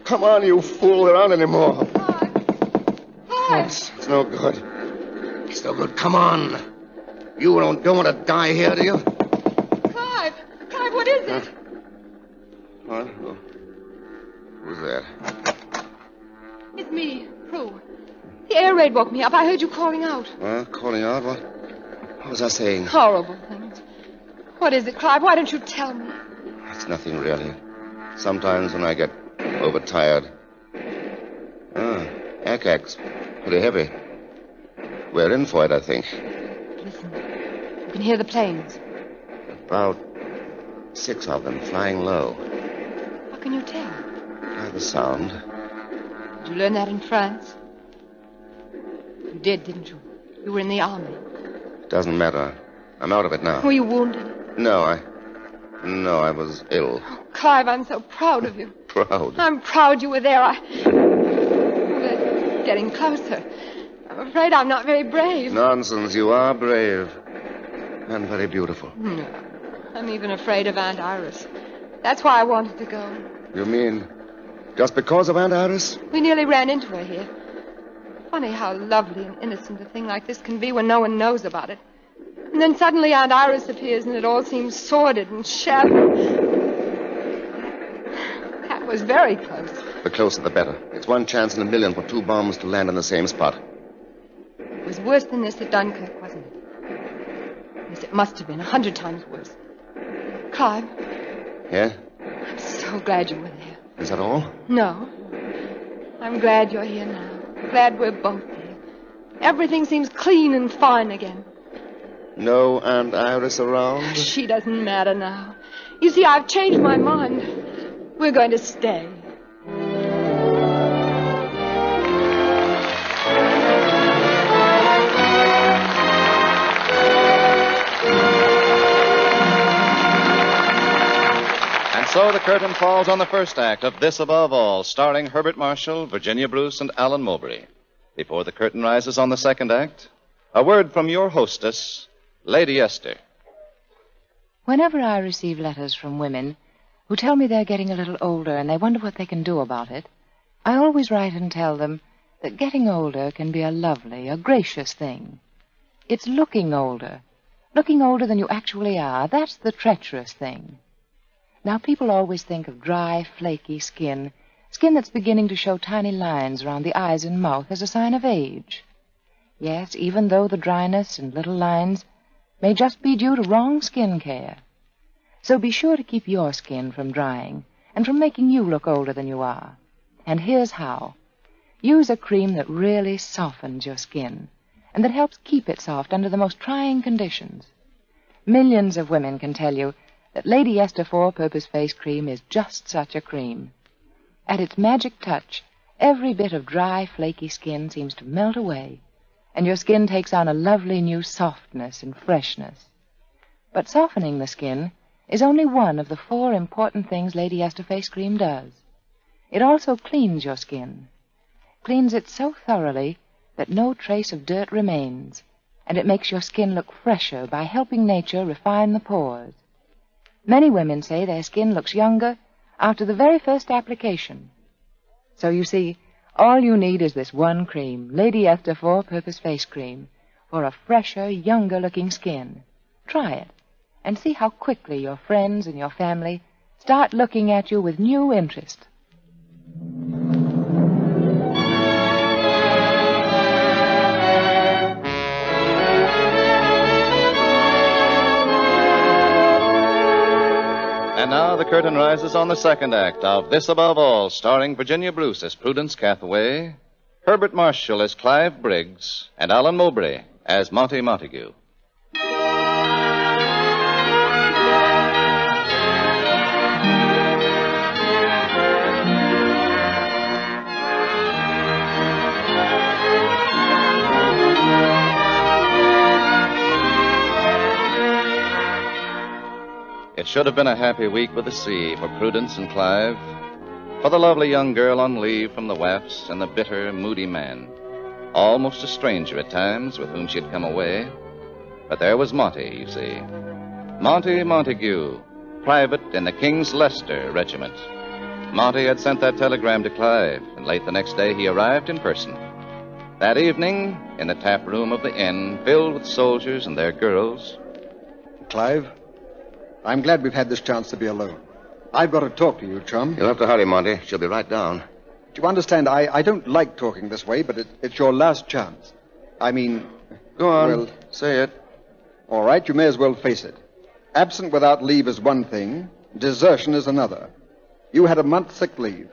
Come on, you fool. There aren't any more. Clive! It's no good. It's no good. Come on. You don't want to die here, do you? Clive! Clive, what is it? What? Who's that? It's me, Prue. The air raid woke me up. I heard you calling out. Calling out? What was I saying? Horrible things. What is it, Clive? Why don't you tell me? It's nothing, really. Sometimes when I get overtired. Ack-acks. Pretty heavy. We're in for it, I think. Listen. You can hear the planes. About 6 of them flying low. How can you tell? By the sound. Did you learn that in France? You did, didn't you? You were in the army. Doesn't matter. I'm out of it now. Were you wounded? No, I was ill. Oh, Clive, I'm so proud of you. Proud? I'm proud you were there. They're getting closer. I'm afraid I'm not very brave. Nonsense. You are brave. And very beautiful. No. I'm even afraid of Aunt Iris. That's why I wanted to go. You mean just because of Aunt Iris? We nearly ran into her here. funny how lovely and innocent a thing like this can be when no one knows about it. And then suddenly Aunt Iris appears and it all seems sordid and shabby. That was very close. The closer the better. It's 1 chance in a million for 2 bombs to land in the same spot. It was worse than this at Dunkirk, wasn't it? Yes, it must have been 100 times worse. Clive. Yeah? I'm so glad you were there. Is that all? No. I'm glad you're here now. Glad we're both here. Everything seems clean and fine again. No Aunt Iris around? She doesn't matter now. You see, I've changed my mind. We're going to stay. So the curtain falls on the first act of This Above All, starring Herbert Marshall, Virginia Bruce, and Alan Mowbray. Before the curtain rises on the second act, a word from your hostess, Lady Esther. Whenever I receive letters from women who tell me they're getting a little older and they wonder what they can do about it, I always write and tell them that getting older can be a lovely, a gracious thing. It's looking older than you actually are. That's the treacherous thing. Now, people always think of dry, flaky skin that's beginning to show tiny lines around the eyes and mouth as a sign of age. Yes, even though the dryness and little lines may just be due to wrong skin care. So be sure to keep your skin from drying and from making you look older than you are. And here's how. Use a cream that really softens your skin and that helps keep it soft under the most trying conditions. Millions of women can tell you that Lady Esther Four-Purpose Face Cream is just such a cream. At its magic touch, every bit of dry, flaky skin seems to melt away, and your skin takes on a lovely new softness and freshness. But softening the skin is only one of the 4 important things Lady Esther Face Cream does. It also cleans your skin. Cleans it so thoroughly that no trace of dirt remains, and it makes your skin look fresher by helping nature refine the pores. Many women say their skin looks younger after the very first application. So you see, all you need is this one cream, Lady Esther Four-Purpose Face Cream, for a fresher, younger-looking skin. Try it, and see how quickly your friends and your family start looking at you with new interest. And now the curtain rises on the second act of This Above All, starring Virginia Bruce as Prudence Cathaway, Herbert Marshall as Clive Briggs, and Alan Mowbray as Monty Montague. It should have been a happy week with the sea for Prudence and Clive, for the lovely young girl on leave from the WAFs and the bitter, moody man, almost a stranger at times with whom she'd come away. But there was Monty, you see. Monty Montague, private in the King's Leicester Regiment. Monty had sent that telegram to Clive, and late the next day he arrived in person. That evening, in the tap room of the inn, filled with soldiers and their girls. Clive, I'm glad we've had this chance to be alone. I've got to talk to you, chum. You'll have to hurry, Monty. She'll be right down. Do you understand? I don't like talking this way, but it's your last chance. I mean... Go on. Well, say it. All right, you may as well face it. Absent without leave is one thing. Desertion is another. You had a month's sick leave.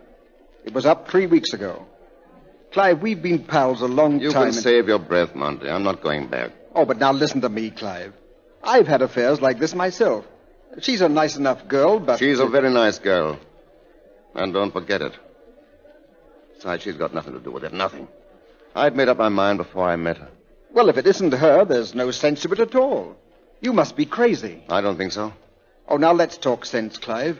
It was up 3 weeks ago. Clive, we've been pals a long time. You can save your breath, Monty. I'm not going back. Oh, but now listen to me, Clive. I've had affairs like this myself. She's a nice enough girl, but... She's a very nice girl. And don't forget it. Besides, she's got nothing to do with it. Nothing. I'd made up my mind before I met her. Well, if it isn't her, there's no sense to it at all. You must be crazy. I don't think so. Oh, now let's talk sense, Clive.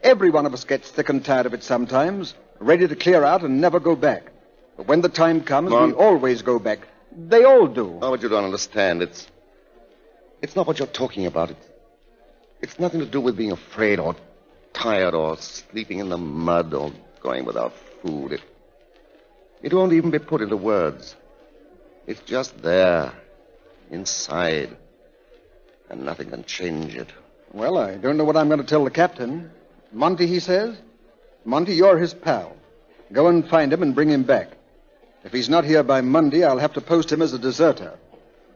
Every one of us gets sick and tired of it sometimes, ready to clear out and never go back. But when the time comes, we always go back. They all do. Oh, but you don't understand. It's not what you're talking about. It's nothing to do with being afraid or tired or sleeping in the mud or going without food. It won't even be put into words. It's just there, inside. And nothing can change it. Well, I don't know what I'm going to tell the captain. Monty, he says. Monty, you're his pal. Go and find him and bring him back. If he's not here by Monday, I'll have to post him as a deserter.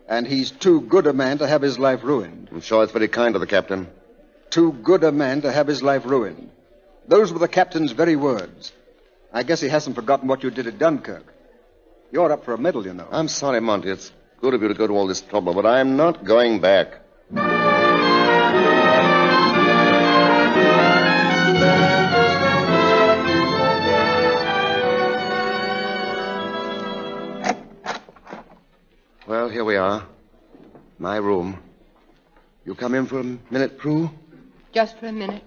And he's too good a man to have his life ruined. I'm sure it's very kind of the captain. Too good a man to have his life ruined. Those were the captain's very words. I guess he hasn't forgotten what you did at Dunkirk. You're up for a medal, you know. I'm sorry, Monty. It's good of you to go to all this trouble, but I'm not going back. Well, here we are. My room. You come in for a minute, Prue? Just for a minute.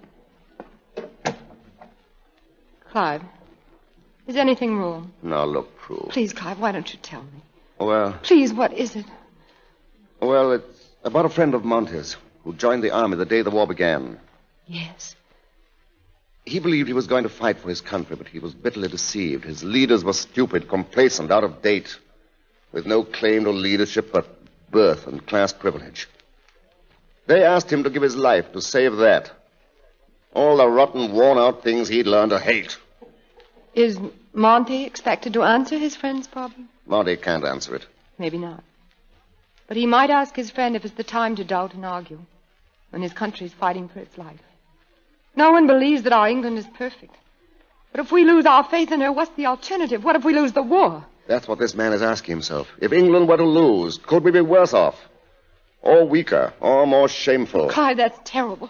Clive, is anything wrong? Now, look, Prue. Please, Clive, why don't you tell me? Well, Please, what is it? well, it's about a friend of Monty's who joined the army the day the war began. Yes. He believed he was going to fight for his country, but he was bitterly deceived. His leaders were stupid, complacent, out of date, with no claim to leadership but birth and class privilege. They asked him to give his life to save that. All the rotten, worn-out things he'd learned to hate. Is Monty expected to answer his friend's problem? Monty can't answer it. Maybe not. But he might ask his friend if it's the time to doubt and argue when his country's fighting for its life. No one believes that our England is perfect. But if we lose our faith in her, what's the alternative? What if we lose the war? That's what this man is asking himself. If England were to lose, could we be worse off? Or weaker, or more shameful? Clive, that's terrible.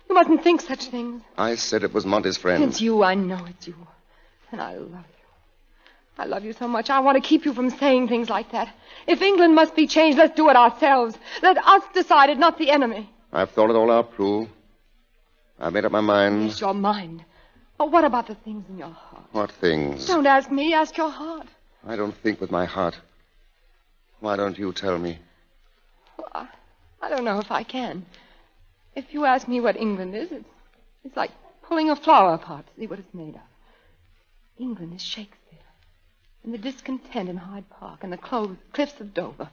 You mustn't think such things. I said it was Monty's friend. It's you. I know it's you. And I love you. I love you so much. I want to keep you from saying things like that. If England must be changed, let's do it ourselves. Let us decide it, not the enemy. I've thought it all out, Prue. I've made up my mind. Yes, your mind. But what about the things in your heart? What things? Don't ask me. Ask your heart. I don't think with my heart. Why don't you tell me? Well, I don't know if I can. If you ask me what England is, it's like pulling a flower apart to see what it's made of. England is Shakespeare. And the discontent in Hyde Park and the cliffs of Dover.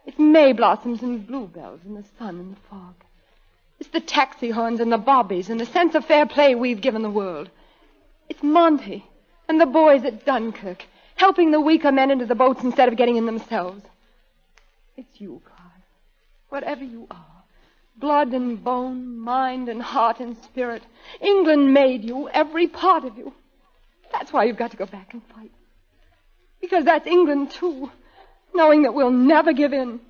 It's May blossoms and bluebells and the sun and the fog. It's the taxi horns and the bobbies and the sense of fair play we've given the world. It's Monty and the boys at Dunkirk, helping the weaker men into the boats instead of getting in themselves. It's you, Clive. Whatever you are. Blood and bone, mind and heart and spirit. England made you, every part of you. That's why you've got to go back and fight. Because that's England, too. Knowing that we'll never give in.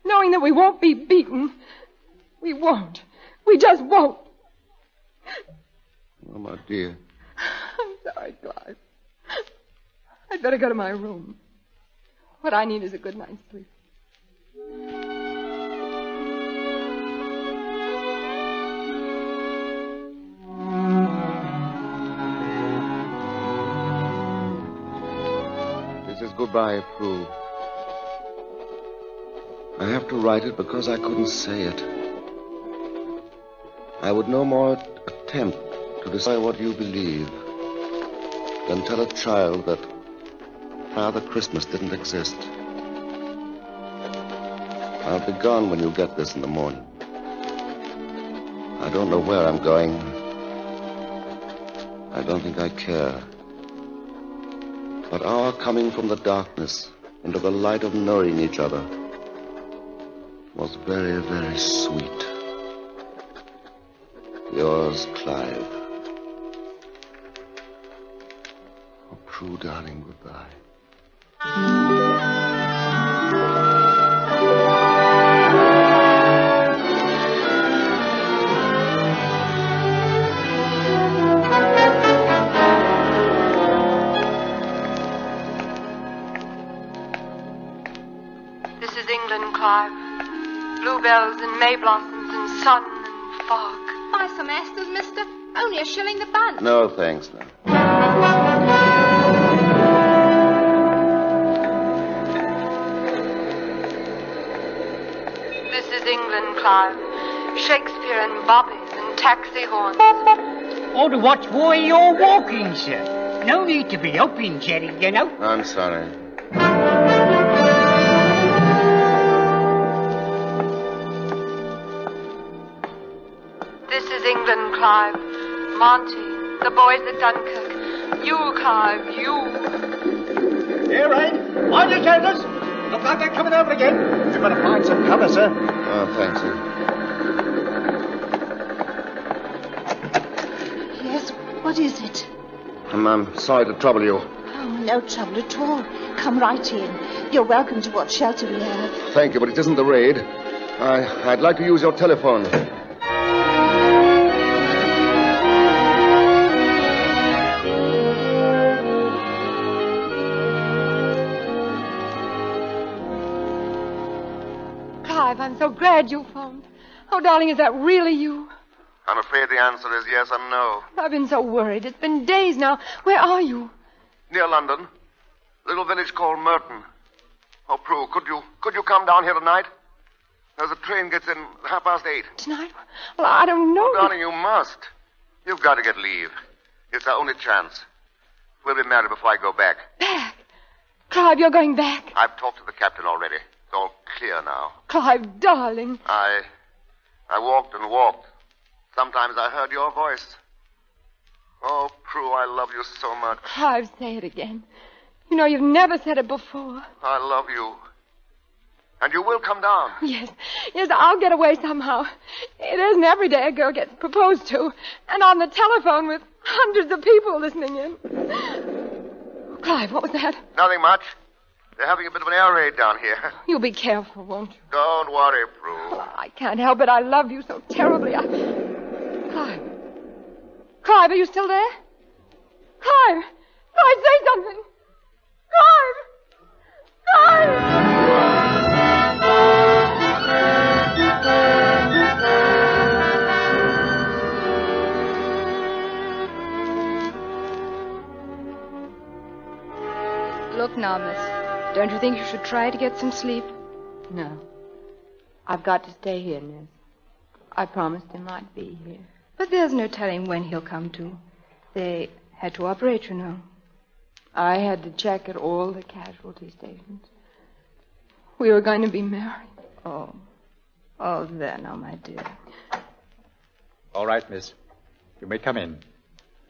Knowing that we won't be beaten. We won't. We just won't. Oh, my dear. I'm sorry, Clive. I'd better go to my room. What I need is a good night's sleep. This is goodbye, Prue. I have to write it because I couldn't say it. I would no more attempt to decide what you believe than tell a child that Father Christmas didn't exist. I'll be gone when you get this in the morning. I don't know where I'm going. I don't think I care. But our coming from the darkness into the light of knowing each other was very, very sweet. Yours, Clive. Oh, Prue, darling, goodbye. This is England, Clive. Bluebells and May blossoms and sun and fog. Buy some asters, mister. Only a shilling the bunch. No, thanks, no. This is England, Clive. Shakespeare and bobbies and taxi horns. Oh, to watch where you're walking, sir. No need to be hoping, Jerry, you know. I'm sorry. This is England, Clive. Monty, the boys at Dunkirk. You, Clive, you. Here, Rain. Mind your shoulders. Look like they're coming over again. You've got to find some cover, sir. Oh, thanks, sir. Yes, what is it? I'm sorry to trouble you. Oh, no trouble at all. Come right in. You're welcome to what shelter we have. Thank you, but it isn't the raid. I'd like to use your telephone. Clive, I'm so glad you phoned. Oh, darling, is that really you? I'm afraid the answer is yes and no. I've been so worried. It's been days now. Where are you? Near London. Little village called Merton. Oh, Prue, could you come down here tonight? There's a train gets in 8:30. Tonight? Well, I don't know. Oh, darling, you must. You've got to get leave. It's our only chance. We'll be married before I go back. Back? Clive, you're going back. I've talked to the captain already. It's all clear now. Clive, darling. I walked and walked. Sometimes I heard your voice. Oh, Prue, I love you so much. Clive, say it again. You know, you've never said it before. I love you. And you will come down. Yes, I'll get away somehow. It isn't every day a girl gets proposed to. And on the telephone with hundreds of people listening in. Clive, what was that? Nothing much. They're having a bit of an air raid down here. You'll be careful, won't you? Don't worry, Prue. Oh, I can't help it. I love you so terribly. Clive, are you still there? Clive, say something. Clive! Look now, miss. Don't you think you should try to get some sleep? No. I've got to stay here, miss. I promised him I'd be here. But there's no telling when he'll come to. They had to operate, you know. I had to check at all the casualty stations. We were going to be married. Oh, there now, my dear. All right, miss. You may come in.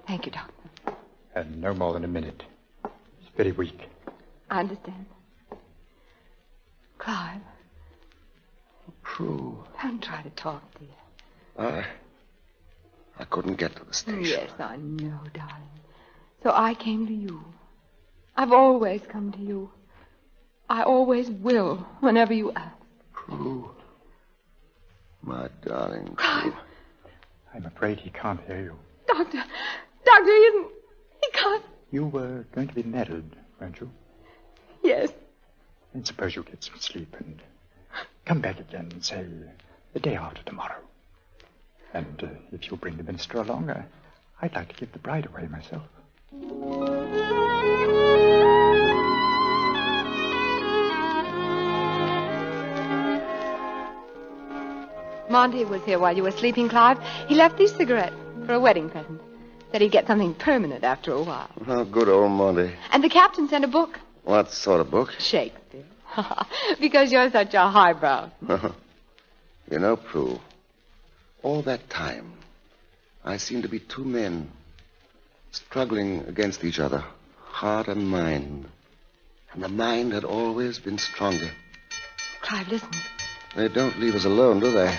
Thank you, Doctor. And no more than a minute. He's very weak. I understand. Clive. Prue. Don't try to talk, dear. I couldn't get to the station. Yes, I know, darling. So I came to you. I've always come to you. I always will, whenever you ask. Prue. My darling Clive. Prue. I'm afraid he can't hear you. Doctor, he can't. You were going to be married, weren't you? Yes. And suppose you get some sleep and come back again, say, the day after tomorrow. And if you bring the minister along, I'd like to give the bride away myself. Monty was here while you were sleeping, Clive. He left these cigarettes for a wedding present. Said he'd get something permanent after a while. Oh, good old Monty. And the captain sent a book. What sort of book? Shakespeare. Because you're such a highbrow. You know, Prue, all that time, I seemed to be two men struggling against each other, heart and mind. And the mind had always been stronger. Clive, listen. They don't leave us alone, do they?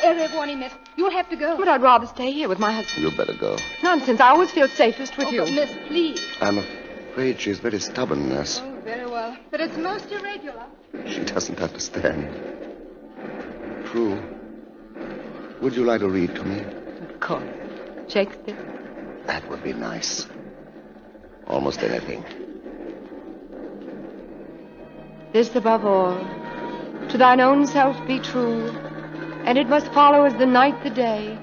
Eric, warning, miss. You'll have to go. But I'd rather stay here with my husband. You better go. Nonsense. I always feel safest with you. Miss, please. I'm afraid she's very stubborn, nurse. Oh, very well. But it's most irregular. She doesn't understand. Prue, would you like to read to me? Of course. Shakespeare? That would be nice. Almost anything. This above all, to thine own self be true, and it must follow as the night the day.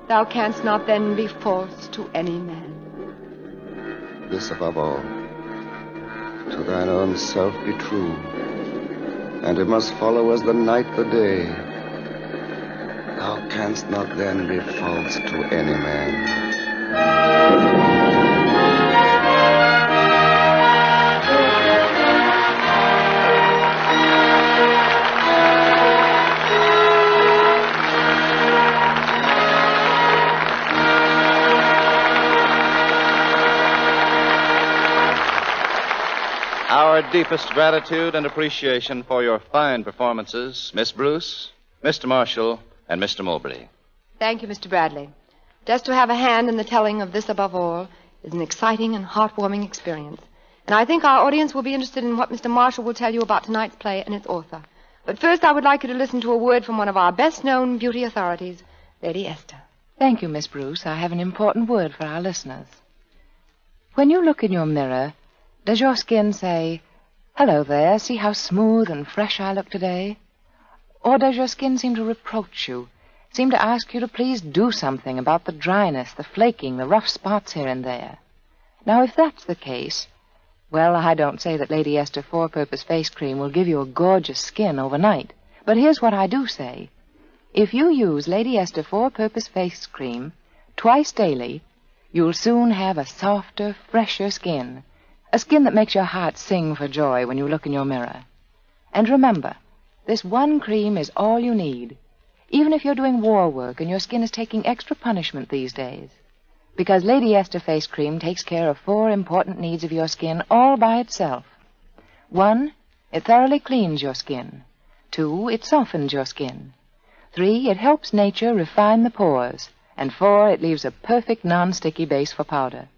Thou canst not then be false to any man. This above all, to thine own self be true, and it must follow as the night the day. Thou canst not then be false to any man. our deepest gratitude and appreciation for your fine performances, Miss Bruce, Mr. Marshall, and Mr. Mowbray. Thank you, Mr. Bradley. Just to have a hand in the telling of this above all is an exciting and heartwarming experience. And I think our audience will be interested in what Mr. Marshall will tell you about tonight's play and its author. But first, I would like you to listen to a word from one of our best-known beauty authorities, Lady Esther. Thank you, Miss Bruce. I have an important word for our listeners. When you look in your mirror, does your skin say, "Hello there, see how smooth and fresh I look today"? Or does your skin seem to reproach you, seem to ask you to please do something about the dryness, the flaking, the rough spots here and there? Now, if that's the case, well, I don't say that Lady Esther Four-Purpose Face Cream will give you a gorgeous skin overnight. But here's what I do say. If you use Lady Esther Four-Purpose Face Cream twice daily, you'll soon have a softer, fresher skin. A skin that makes your heart sing for joy when you look in your mirror. And remember, this one cream is all you need, even if you're doing war work and your skin is taking extra punishment these days. Because Lady Esther Face Cream takes care of 4 important needs of your skin all by itself. 1, it thoroughly cleans your skin. 2, it softens your skin. 3, it helps nature refine the pores. And 4, it leaves a perfect non-sticky base for powder.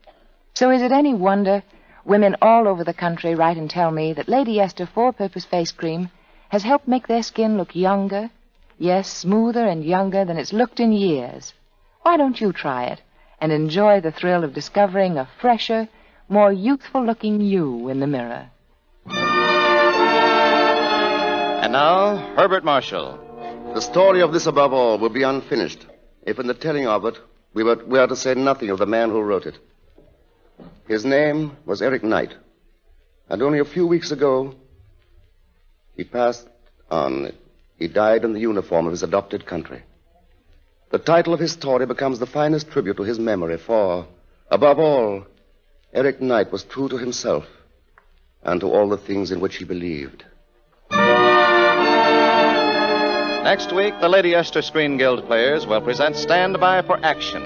So is it any wonder women all over the country write and tell me that Lady Esther Four-Purpose Face Cream has helped make their skin look younger, yes, smoother and younger than it's looked in years? Why don't you try it and enjoy the thrill of discovering a fresher, more youthful-looking you in the mirror? And now, Herbert Marshall. The story of this above all will be unfinished if in the telling of it we are to say nothing of the man who wrote it. His name was Eric Knight, and only a few weeks ago he passed on. He died in the uniform of his adopted country. The title of his story becomes the finest tribute to his memory, for, above all, Eric Knight was true to himself and to all the things in which he believed. Next week, the Lady Esther Screen Guild players will present Stand By for Action,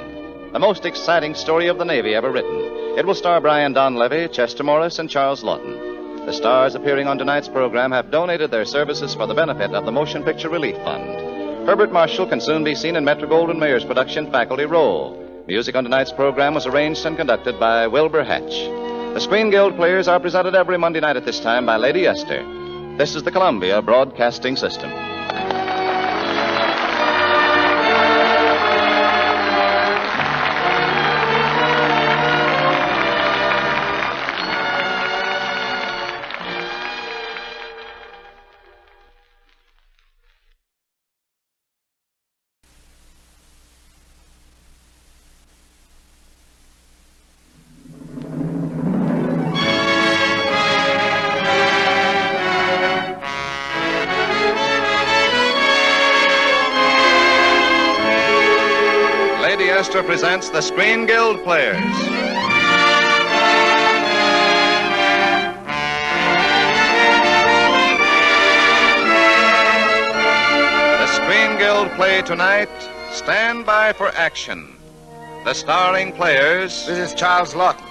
the most exciting story of the Navy ever written. It will star Brian Donlevy, Chester Morris, and Charles Lawton. The stars appearing on tonight's program have donated their services for the benefit of the Motion Picture Relief Fund. Herbert Marshall can soon be seen in Metro-Goldwyn-Mayer's production Faculty Role. Music on tonight's program was arranged and conducted by Wilbur Hatch. The Screen Guild players are presented every Monday night at this time by Lady Esther. This is the Columbia Broadcasting System. Presents the Screen Guild Players. The Screen Guild play tonight, Stand By for Action. The starring players... This is Charles Lawton.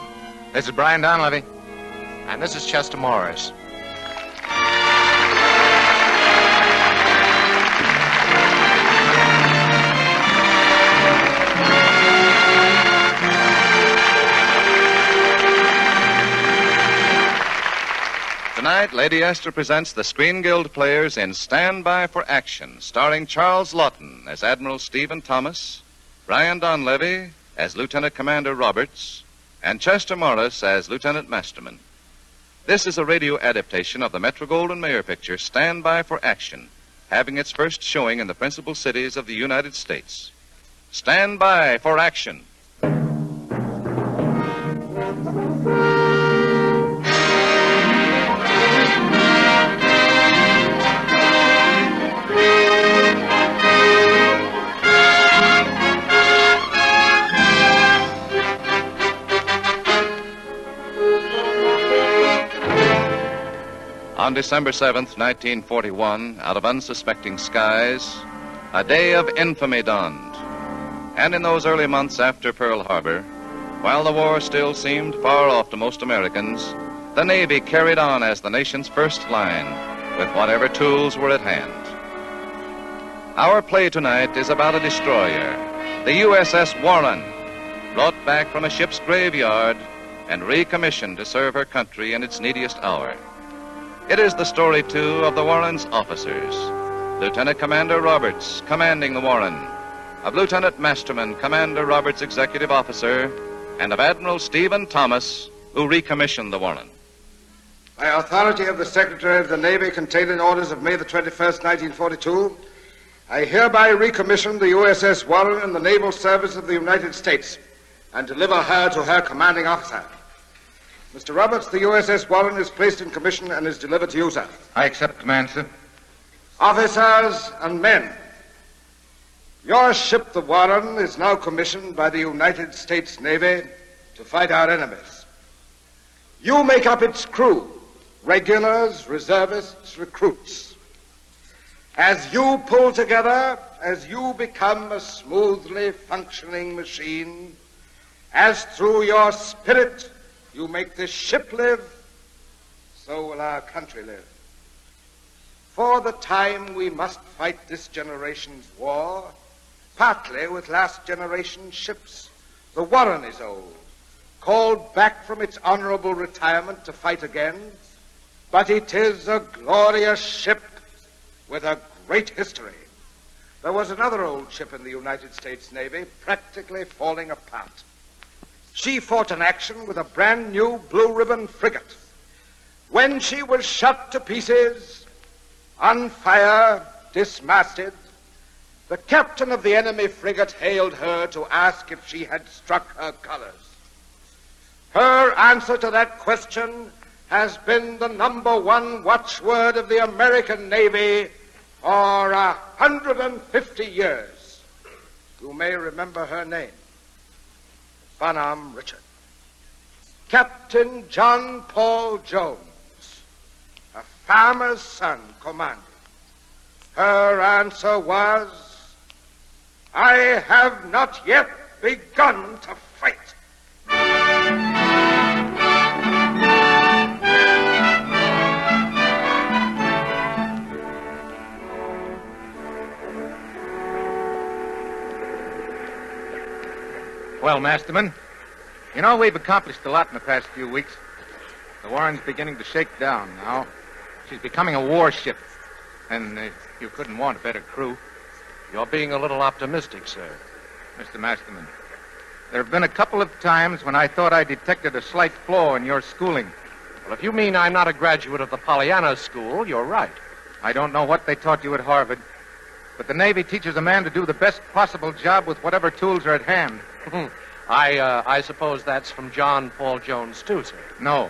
This is Brian Donlevy. And this is Chester Morris. Tonight, Lady Esther presents the Screen Guild players in Stand By for Action, starring Charles Lawton as Admiral Stephen Thomas, Brian Donlevy as Lieutenant Commander Roberts, and Chester Morris as Lieutenant Masterman. This is a radio adaptation of the Metro-Goldwyn-Mayer picture Stand By for Action, having its first showing in the principal cities of the United States. Stand By for Action. On December 7th, 1941, out of unsuspecting skies, a day of infamy dawned. And in those early months after Pearl Harbor, while the war still seemed far off to most Americans, the Navy carried on as the nation's first line with whatever tools were at hand. Our play tonight is about a destroyer, the USS Warren, brought back from a ship's graveyard and recommissioned to serve her country in its neediest hour. It is the story, too, of the Warren's officers. Lieutenant Commander Roberts, commanding the Warren, of Lieutenant Masterman, Commander Roberts' executive officer, and of Admiral Stephen Thomas, who recommissioned the Warren. By authority of the Secretary of the Navy contained in orders of May the 21st, 1942, I hereby recommission the USS Warren in the naval service of the United States and deliver her to her commanding officer. Mr. Roberts, the USS Warren is placed in commission and is delivered to you, sir. I accept command, sir. Officers and men, your ship, the Warren, is now commissioned by the United States Navy to fight our enemies. You make up its crew, regulars, reservists, recruits. As you pull together, as you become a smoothly functioning machine, as through your spirit you make this ship live, so will our country live. For the time we must fight this generation's war, partly with last generation's ships. The Warren is old, called back from its honorable retirement to fight again, but it is a glorious ship with a great history. There was another old ship in the United States Navy practically falling apart. She fought an action with a brand new blue ribbon frigate. When she was shot to pieces, on fire, dismasted, the captain of the enemy frigate hailed her to ask if she had struck her colors. Her answer to that question has been the #1 watchword of the American Navy for 150 years. You may remember her name, Bonham Richard. Captain John Paul Jones, a farmer's son, commanded. Her answer was, I have not yet begun to fight. Well, Masterman, you know, we've accomplished a lot in the past few weeks. The Warren's beginning to shake down now. She's becoming a warship, and you couldn't want a better crew. You're being a little optimistic, sir. Mr. Masterman, there have been a couple of times when I thought I detected a slight flaw in your schooling. Well, if you mean I'm not a graduate of the Pollyanna School, you're right. I don't know what they taught you at Harvard, but the Navy teaches a man to do the best possible job with whatever tools are at hand. I suppose that's from John Paul Jones, too, sir. No.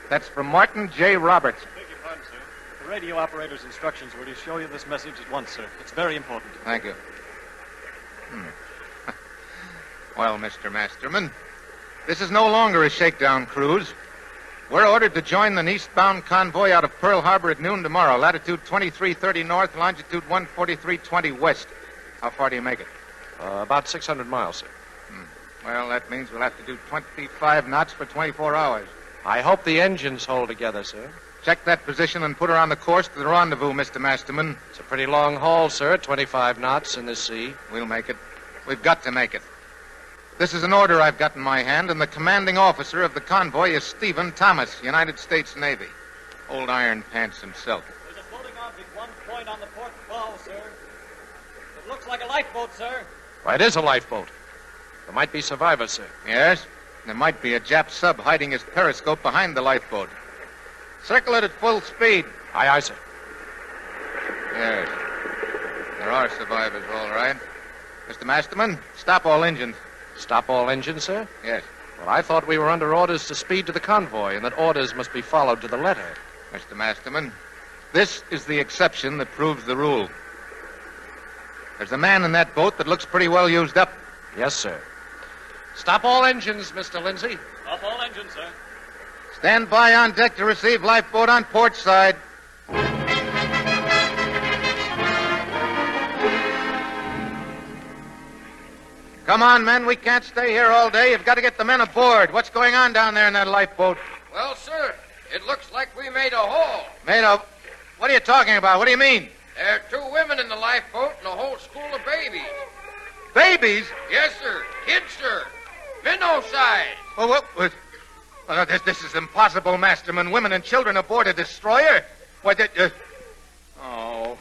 That's from Martin J. Roberts. Beg your pardon, sir. The radio operator's instructions were to show you this message at once, sir. It's very important. Thank you. Well, Mr. Masterman, this is no longer a shakedown cruise. We're ordered to join an eastbound convoy out of Pearl Harbor at noon tomorrow, latitude 2330 north, longitude 14320 west. How far do you make it? About 600 miles, sir. Well, that means we'll have to do 25 knots for 24 hours. I hope the engines hold together, sir. Check that position and put her on the course to the rendezvous, Mr. Masterman. It's a pretty long haul, sir, 25 knots in the sea. We'll make it. We've got to make it. This is an order I've got in my hand, and the commanding officer of the convoy is Stephen Thomas, United States Navy. Old Iron Pants himself. There's a floating object 1 point on the port bow, sir. It looks like a lifeboat, sir. Why, it is a lifeboat. There might be survivors, sir. Yes? There might be a Jap sub hiding his periscope behind the lifeboat. Circle it at full speed. Aye, aye, sir. Yes. There are survivors, all right. Mr. Masterman, stop all engines. Stop all engines, sir? Yes. Well, I thought we were under orders to speed to the convoy and that orders must be followed to the letter. Mr. Masterman, this is the exception that proves the rule. There's a man in that boat that looks pretty well used up. Yes, sir. Stop all engines, Mr. Lindsay. Stop all engines, sir. Stand by on deck to receive lifeboat on port side. Come on, men. We can't stay here all day. You've got to get the men aboard. What's going on down there in that lifeboat? Well, sir, It looks like we made a hole. Made of... What are you talking about? What do you mean? There are 2 women in the lifeboat and a whole school of babies. Babies? Yes, sir. Kids, sir. Minnow size. Well, what? Well, this is impossible, Masterman. Women and children aboard a destroyer? What? Oh.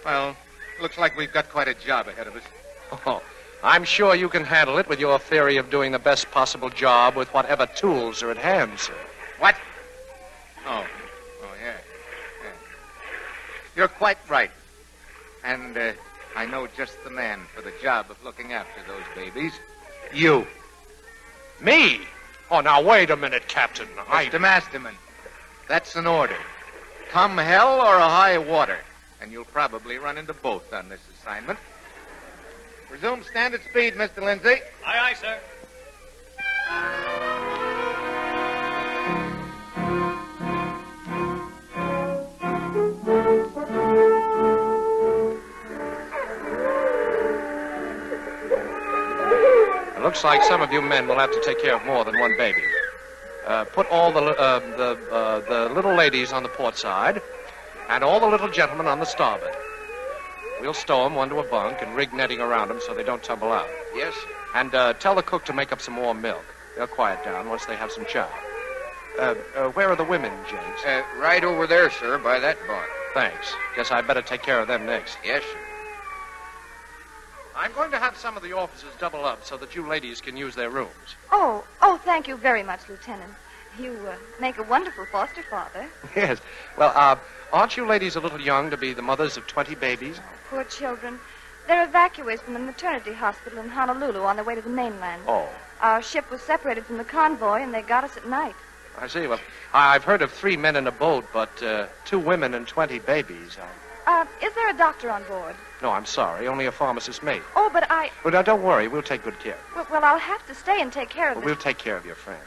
Well, looks like we've got quite a job ahead of us. Oh, I'm sure you can handle it with your theory of doing the best possible job with whatever tools are at hand, sir. What? Oh, yeah. You're quite right. And I know just the man for the job of looking after those babies. You. Me? Oh, now, wait a minute, Captain. Mr. Masterman, that's an order. Come hell or a high water. And you'll probably run into both on this assignment. Resume standard speed, Mr. Lindsay. Aye, aye, sir. It looks like some of you men will have to take care of more than one baby. Put all the little ladies on the port side and all the little gentlemen on the starboard. We'll stow them one to a bunk and rig netting around them so they don't tumble out. Yes, sir. And tell the cook to make up some warm milk. They'll quiet down once they have some chow. Where are the women, Jakes? Right over there, sir, by that bar. Thanks. Guess I'd better take care of them next. Yes, sir. I'm going to have some of the officers double up so that you ladies can use their rooms. Oh, thank you very much, Lieutenant. You make a wonderful foster father. Yes. Well, aren't you ladies a little young to be the mothers of 20 babies? Poor children. They're evacuees from the maternity hospital in Honolulu on their way to the mainland. Oh. Our ship was separated from the convoy, and they got us at night. I see. Well, I've heard of 3 men in a boat, but 2 women and 20 babies. Is there a doctor on board? No, I'm sorry. Only a pharmacist's mate. Oh, but I... Well, now, don't worry. We'll take good care. Well, I'll have to stay and take care of Well, this. we'll take care of your friend.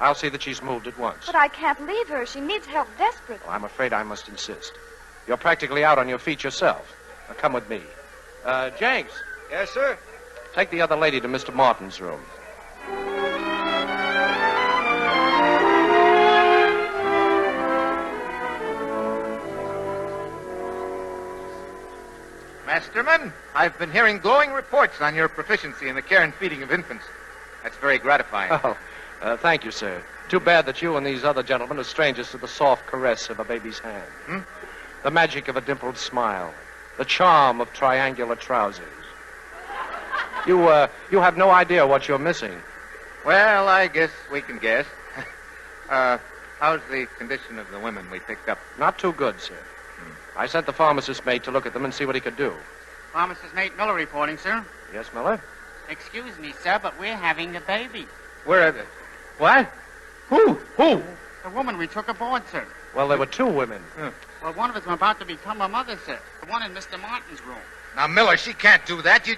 I'll see that she's moved at once. But I can't leave her. She needs help desperately. Well, I'm afraid I must insist. You're practically out on your feet yourself. Now, come with me. Jenks. Yes, sir? Take the other lady to Mr. Martin's room. Masterman, I've been hearing glowing reports on your proficiency in the care and feeding of infants. That's very gratifying. Oh, thank you, sir. Too bad that you and these other gentlemen are strangers to the soft caress of a baby's hand. The magic of a dimpled smile. The charm of triangular trousers. You have no idea what you're missing. Well, I guess we can guess. How's the condition of the women we picked up? Not too good, sir. I sent the pharmacist's mate to look at them and see what he could do. Pharmacist mate Miller reporting, sir. Yes, Miller? Excuse me, sir, but we're having a baby. Where are they? What? Who? The woman we took aboard, sir. Well, there were 2 women. Well, one of us is about to become a mother, sir. The one in Mr. Martin's room. Now, Miller, she can't do that.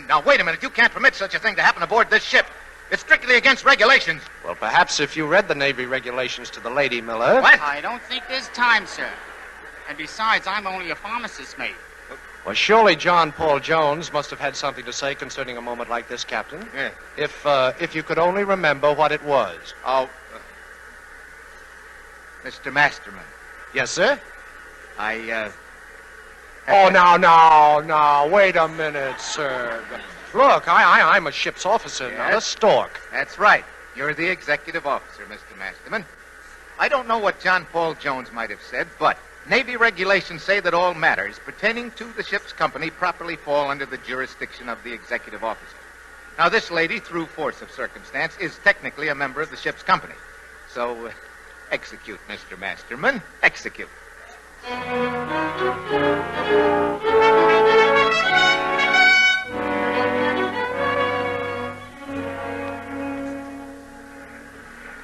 Now, wait a minute. You can't permit such a thing to happen aboard this ship. It's strictly against regulations. Well, perhaps if you read the Navy regulations to the lady, Miller. What? I don't think there's time, sir. And besides, I'm only a pharmacist's mate. Well, surely John Paul Jones must have had something to say concerning a moment like this, Captain. Yeah. If you could only remember what it was. Oh, Mr. Masterman. Yes, sir? Oh, now, wait a minute, sir. Look, I'm a ship's officer, not a stork. That's right. You're the executive officer, Mr. Masterman. I don't know what John Paul Jones might have said, but Navy regulations say that all matters pertaining to the ship's company properly fall under the jurisdiction of the executive officer. Now, this lady, through force of circumstance, is technically a member of the ship's company. So, execute, Mr. Masterman. Execute.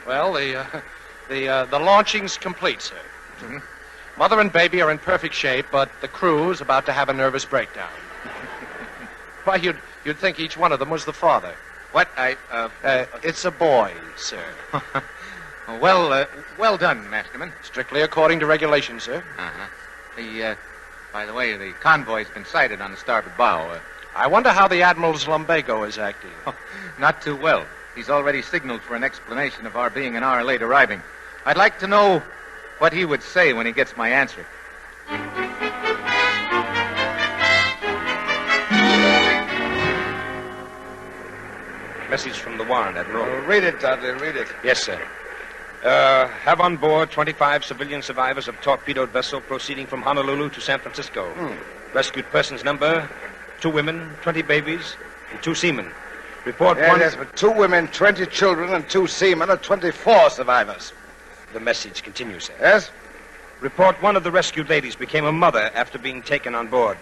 Well, the launching's complete, sir. Mm-hmm. Mother and baby are in perfect shape, but the crew's about to have a nervous breakdown. Why, you'd think each one of them was the father. What? It's a boy, sir. Well done, Masterman. Strictly according to regulations, sir. Uh-huh. By the way, the convoy's been sighted on the starboard bow. I wonder how the Admiral's lumbago is acting. Not too well. He's already signaled for an explanation of our being an hour late arriving. I'd like to know what he would say when he gets my answer. Message from the Warren, Admiral. Read it, Dudley, read it. Yes, sir. Have on board 25 civilian survivors of torpedoed vessel proceeding from Honolulu to San Francisco. Rescued persons number, 2 women, 20 babies, and 2 seamen. Report one... Yes, but 2 women, 20 children, and 2 seamen are 24 survivors. The message continues, sir. Yes? Report one of the rescued ladies became a mother after being taken on board.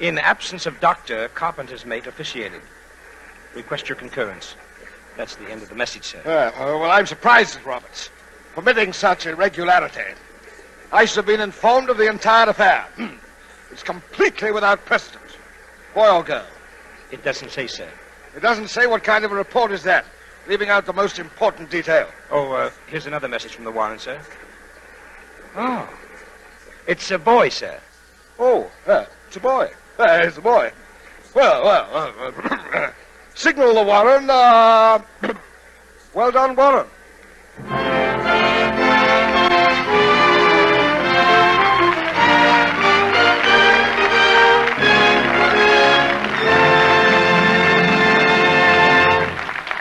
In absence of doctor, carpenter's mate officiated. Request your concurrence. That's the end of the message, sir. Well, I'm surprised at Roberts, permitting such irregularity. I should have been informed of the entire affair. It's completely without precedent. Boy or girl? It doesn't say, sir. It doesn't say what kind of a report is that, leaving out the most important detail. Oh, here's another message from the Warren, sir. Oh. It's a boy, sir. Oh, it's a boy. It's a boy. Well, signal the Warren. Well done, Warren.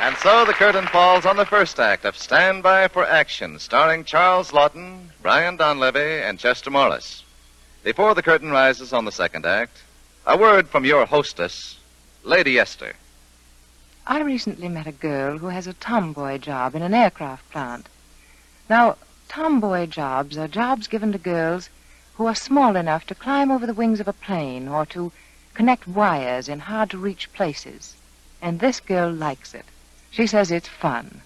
And so the curtain falls on the first act of Stand By for Action, starring Charles Lawton, Brian Donlevy, and Chester Morris. Before the curtain rises on the second act, a word from your hostess, Lady Esther. I recently met a girl who has a tomboy job in an aircraft plant. Now, tomboy jobs are jobs given to girls who are small enough to climb over the wings of a plane or to connect wires in hard-to-reach places. And this girl likes it. She says it's fun.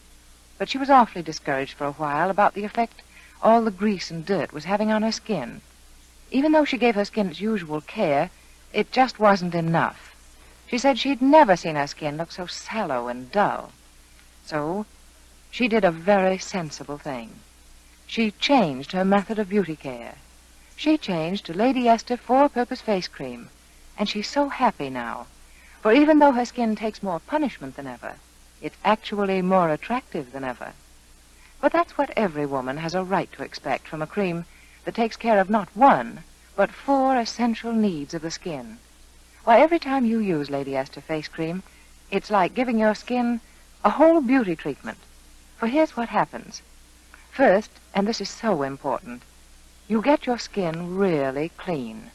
But she was awfully discouraged for a while about the effect all the grease and dirt was having on her skin. Even though she gave her skin its usual care, it just wasn't enough. She said she'd never seen her skin look so sallow and dull. So she did a very sensible thing. She changed her method of beauty care. She changed to Lady Esther Four-Purpose Face Cream, and she's so happy now. For even though her skin takes more punishment than ever, it's actually more attractive than ever. But that's what every woman has a right to expect from a cream that takes care of not one, but 4 essential needs of the skin. Why, every time you use Lady Esther Face Cream, it's like giving your skin a whole beauty treatment. For here's what happens. First, and this is so important, you get your skin really clean.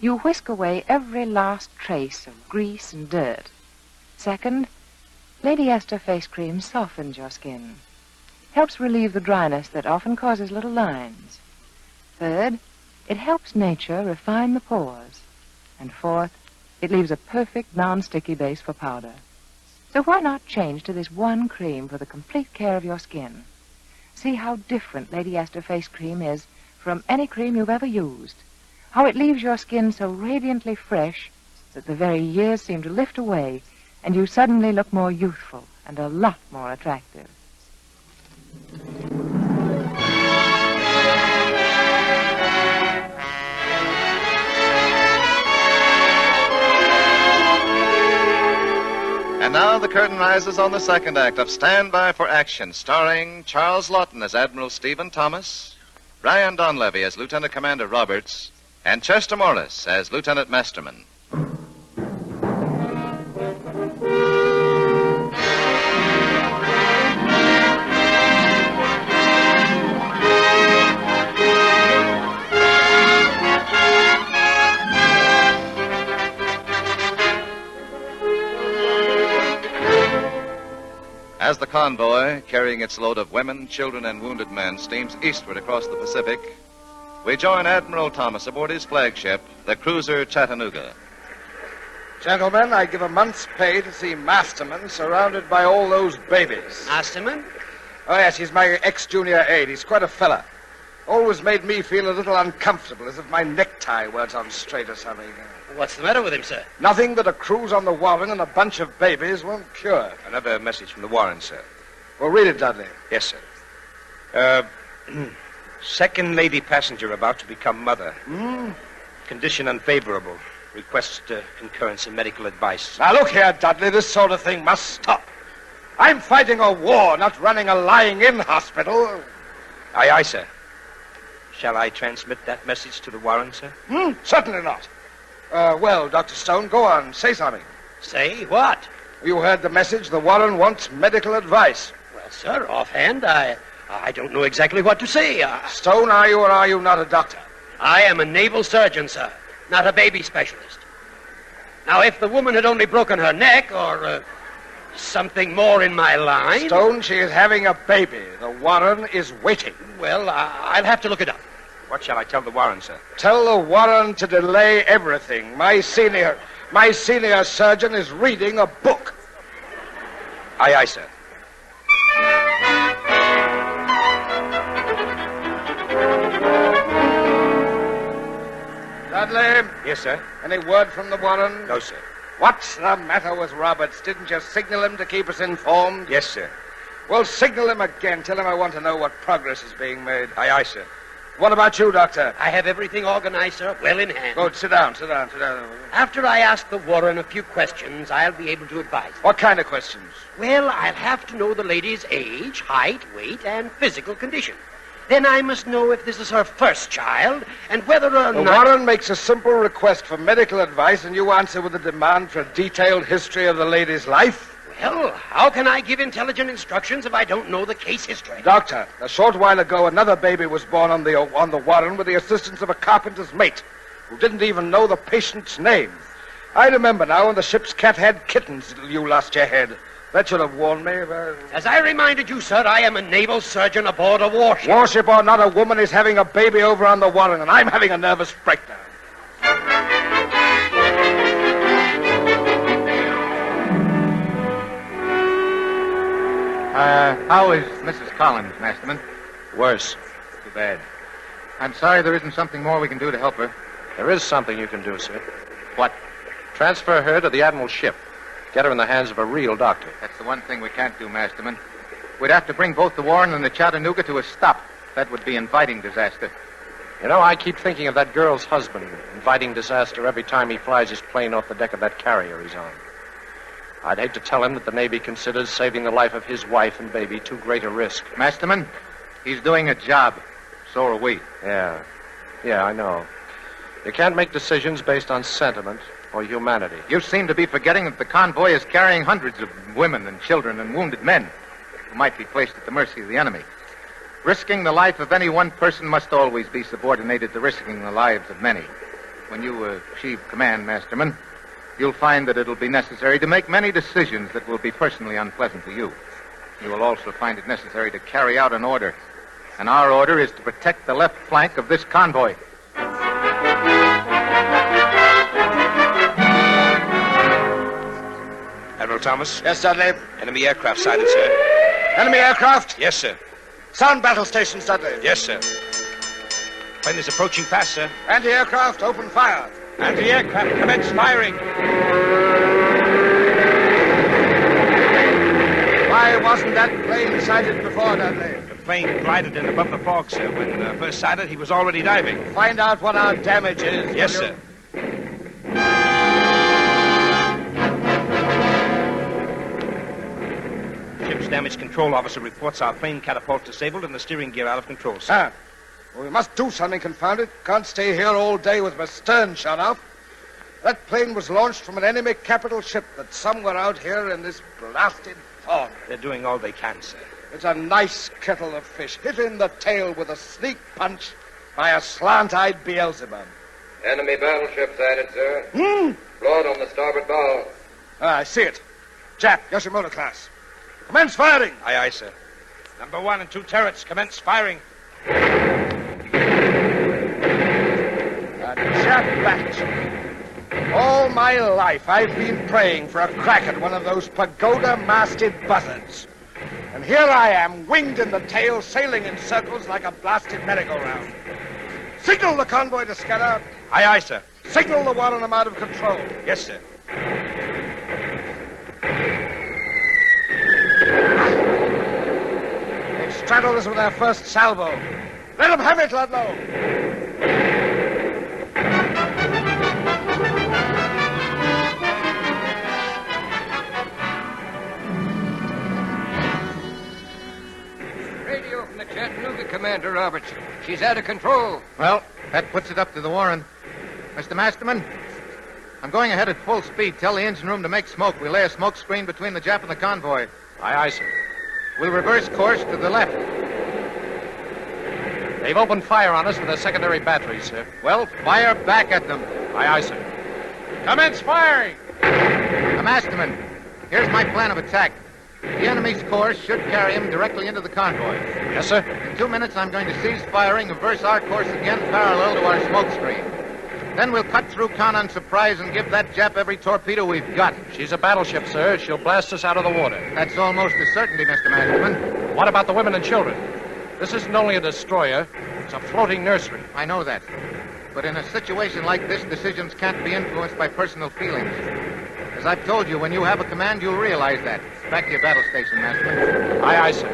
You whisk away every last trace of grease and dirt. Second, Lady Esther Face Cream softens your skin, helps relieve the dryness that often causes little lines. Third, it helps nature refine the pores. And fourth, it leaves a perfect non-sticky base for powder. So why not change to this one cream for the complete care of your skin? See how different Lady Esther Face Cream is from any cream you've ever used. How it leaves your skin so radiantly fresh that the very years seem to lift away and you suddenly look more youthful and a lot more attractive. And now the curtain rises on the second act of Stand By for Action, starring Charles Lawton as Admiral Stephen Thomas, Brian Donlevy as Lieutenant Commander Roberts, and Chester Morris as Lieutenant Masterman. As the convoy, carrying its load of women, children, and wounded men, steams eastward across the Pacific, we join Admiral Thomas aboard his flagship, the cruiser Chattanooga. Gentlemen, I give a month's pay to see Masterman surrounded by all those babies. Masterman? Oh, yes, he's my ex-junior aide. He's quite a fella. Always made me feel a little uncomfortable, as if my necktie weren't on straight or something. What's the matter with him, sir? Nothing that a cruise on the Warren and a bunch of babies won't cure. Another message from the Warren, sir. Well, read it, Dudley. Yes, sir. Second lady passenger about to become mother. Condition unfavorable. Request concurrence and medical advice. Now, look here, Dudley. This sort of thing must stop. I'm fighting a war, not running a lying-in hospital. Aye, aye, sir. Shall I transmit that message to the Warren, sir? Certainly not. Well, Dr. Stone, go on. Say something. Say what? You heard the message. The Warren wants medical advice. Well, sir, offhand, I don't know exactly what to say. Stone, are you or are you not a doctor? I am a naval surgeon, sir, not a baby specialist. Now, if the woman had only broken her neck or something more in my line... Stone, she is having a baby. The Warren is waiting. Well, I'll have to look it up. What shall I tell the Warren, sir? Tell the Warren to delay everything. My senior surgeon is reading a book. Aye, aye, sir. Dudley? Yes, sir? Any word from the Warren? No, sir. What's the matter with Roberts? Didn't you signal him to keep us informed? Yes, sir. Well, signal him again. Tell him I want to know what progress is being made. Aye, aye, sir. What about you, Doctor? I have everything organized, sir, well in hand. Good. Sit down. After I ask the Warren a few questions, I'll be able to advise. What kind of questions? Well, I'll have to know the lady's age, height, weight, and physical condition. Then I must know if this is her first child and whether or the not... Warren makes a simple request for medical advice, and you answer with a demand for a detailed history of the lady's life? Well, how can I give intelligent instructions if I don't know the case history? Doctor, a short while ago, another baby was born on the Warren with the assistance of a carpenter's mate who didn't even know the patient's name. I remember now when the ship's cat had kittens you lost your head. That should have warned me. As I reminded you, sir, I am a naval surgeon aboard a warship. Warship or not, a woman is having a baby over on the Warren, and I'm having a nervous breakdown. How is Mrs. Collins, Masterman? Worse. Too bad. I'm sorry there isn't something more we can do to help her. There is something you can do, sir. What? Transfer her to the Admiral's ship. Get her in the hands of a real doctor. That's the one thing we can't do, Masterman. We'd have to bring both the Warren and the Chattanooga to a stop. That would be inviting disaster. You know, I keep thinking of that girl's husband, inviting disaster every time he flies his plane off the deck of that carrier he's on. I'd hate to tell him that the Navy considers saving the life of his wife and baby too great a risk. Masterman, he's doing a job. So are we. Yeah, I know. You can't make decisions based on sentiment or humanity. You seem to be forgetting that the convoy is carrying hundreds of women and children and wounded men who might be placed at the mercy of the enemy. Risking the life of any one person must always be subordinated to risking the lives of many. When you achieve command, Masterman, you'll find that it'll be necessary to make many decisions that will be personally unpleasant to you. You will also find it necessary to carry out an order. And our order is to protect the left flank of this convoy. Admiral Thomas? Yes, Dudley? Enemy aircraft sighted, sir. Enemy aircraft? Yes, sir. Sound battle stations, Dudley. Yes, sir. Plane is approaching fast, sir. Anti-aircraft, open fire. Anti-aircraft, commence firing. Why wasn't that plane sighted before, Dudley? The plane glided in above the fog, sir. When first sighted, he was already diving. Find out what our damage is. Yes, sir. Ship's damage control officer reports our plane catapult disabled and the steering gear out of control, sir. Well, we must do something, confound it. Can't stay here all day with my stern shut off. That plane was launched from an enemy capital ship that's somewhere out here in this blasted fog. They're doing all they can, sir. It's a nice kettle of fish, hit in the tail with a sneak punch by a slant-eyed Beelzebub. Enemy battleship sighted, sir. Float on the starboard bow. I see it. Jap, Yoshimoto class. Commence firing. Aye, aye, sir. Number 1 and 2 turrets, commence firing. A Jap battleship. All my life, I've been praying for a crack at one of those pagoda-masted buzzards. And here I am, winged in the tail, sailing in circles like a blasted merry-go-round. Signal the convoy to scatter. Aye, aye, sir. Signal the Warren I'm out of control. Yes, sir. They've straddled us with their first salvo. Let them have it, Ludlow. Roberts. She's out of control. Well, that puts it up to the Warren. Mr. Masterman, I'm going ahead at full speed. Tell the engine room to make smoke. We'll lay a smoke screen between the Jap and the convoy. Aye, aye, sir. We'll reverse course to the left. They've opened fire on us with their secondary batteries, sir. Well, fire back at them. Aye, aye, sir. Commence firing! Now, Masterman, here's my plan of attack. The enemy's course should carry him directly into the convoy. Yes, sir. In 2 minutes, I'm going to cease firing and reverse our course again parallel to our smoke screen. Then we'll cut through Con on surprise and give that Jap every torpedo we've got. She's a battleship, sir. She'll blast us out of the water. That's almost a certainty, Mr. Masterman. What about the women and children? This isn't only a destroyer, it's a floating nursery. I know that. But in a situation like this, decisions can't be influenced by personal feelings. As I've told you, when you have a command, you'll realize that. Back to your battle station, Masterman. Aye, aye, sir.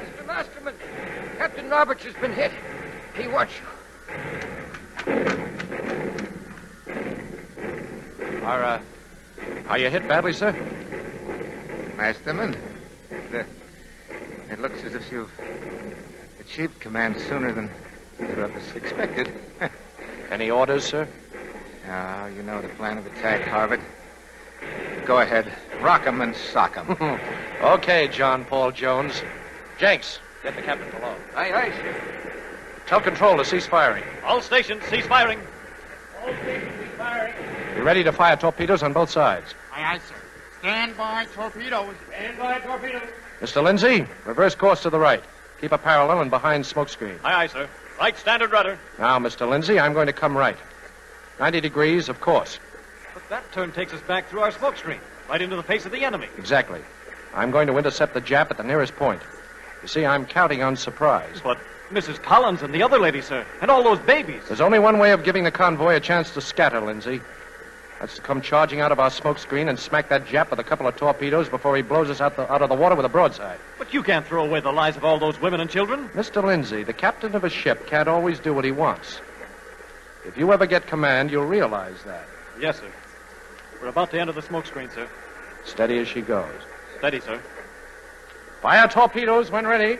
Mr. Masterman, Captain Roberts has been hit. He watch you. Are you hit badly, sir? Masterman, it looks as if you've achieved command sooner than either of us expected. Any orders, sir? Oh, you know the plan of attack, Harvard. Go ahead. Rock 'em and sock 'em. Okay, John Paul Jones. Jenks, get the captain below. Aye, aye, sir. Tell control to cease firing. All stations, cease firing. All stations, cease firing. Be ready to fire torpedoes on both sides. Aye, aye, sir. Stand by torpedoes. Stand by torpedoes. Mr. Lindsay, reverse course to the right. Keep a parallel and behind smoke screen. Aye, aye, sir. Right standard rudder. Now, Mr. Lindsay, I'm going to come right. 90 degrees, of course. But that turn takes us back through our smoke screen, right into the face of the enemy. Exactly. I'm going to intercept the Jap at the nearest point. You see, I'm counting on surprise. But Mrs. Collins and the other lady, sir, and all those babies. There's only one way of giving the convoy a chance to scatter, Lindsay. That's to come charging out of our smoke screen and smack that Jap with a couple of torpedoes before he blows us out of the water with a broadside. But you can't throw away the lives of all those women and children. Mr. Lindsay, the captain of a ship can't always do what he wants. If you ever get command, you'll realize that. Yes, sir. We're about to enter the smoke screen, sir. Steady as she goes. Steady, sir. Fire torpedoes when ready.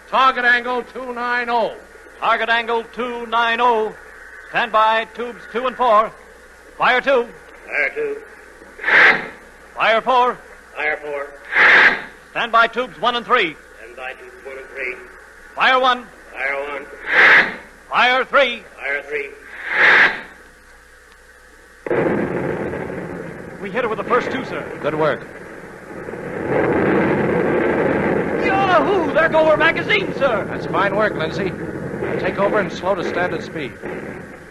Target angle 290. Target angle 290. Stand by, tubes 2 and 4. Fire 2. Fire 2. Fire 4. Fire 4. Stand by, tubes 1 and 3. Stand by, tubes 1 and 3. Fire 1. Fire 1. Fire 3. Fire 3. We hit her with the first 2, sir. Good work. Yahoo! There go our magazines, sir. That's fine work, Lindsay. Now take over and slow to standard speed.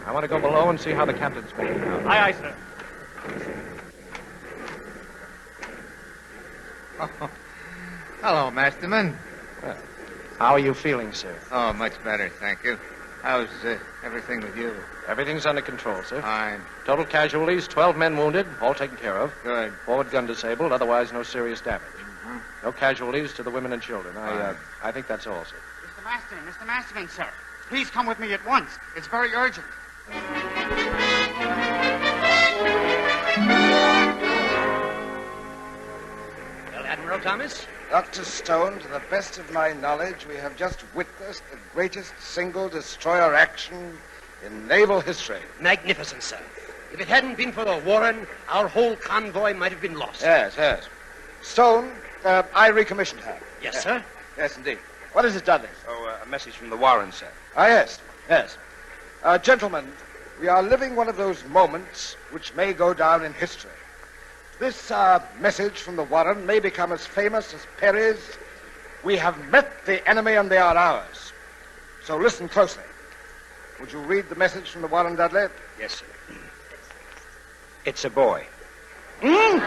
I want to go below and see how the captain's making out. Aye, aye, sir. Oh. Hello, Masterman. Well, how are you feeling, sir? Oh, much better, thank you. How's everything with you? Everything's under control, sir. Fine. Total casualties, 12 men wounded, all taken care of. Good. Forward gun disabled, otherwise no serious damage. Mm-hmm. No casualties to the women and children. I think that's all, sir. Mr. Masterman, sir. Please come with me at once. It's very urgent. Well, Admiral Thomas? Dr. Stone, to the best of my knowledge, we have just witnessed the greatest single destroyer action in naval history. Magnificent, sir. If it hadn't been for the Warren, our whole convoy might have been lost. Yes, yes. Stone, I recommissioned her. Yes, sir? Yes, indeed. What is it, Dudley? Oh, a message from the Warren, sir. Ah, yes, yes. Gentlemen, we are living one of those moments which may go down in history. This message from the Warren may become as famous as Perry's, "We have met the enemy and they are ours." So listen closely. Would you read the message from the Warren, Dudley? Yes, sir. It's a boy. Hmm?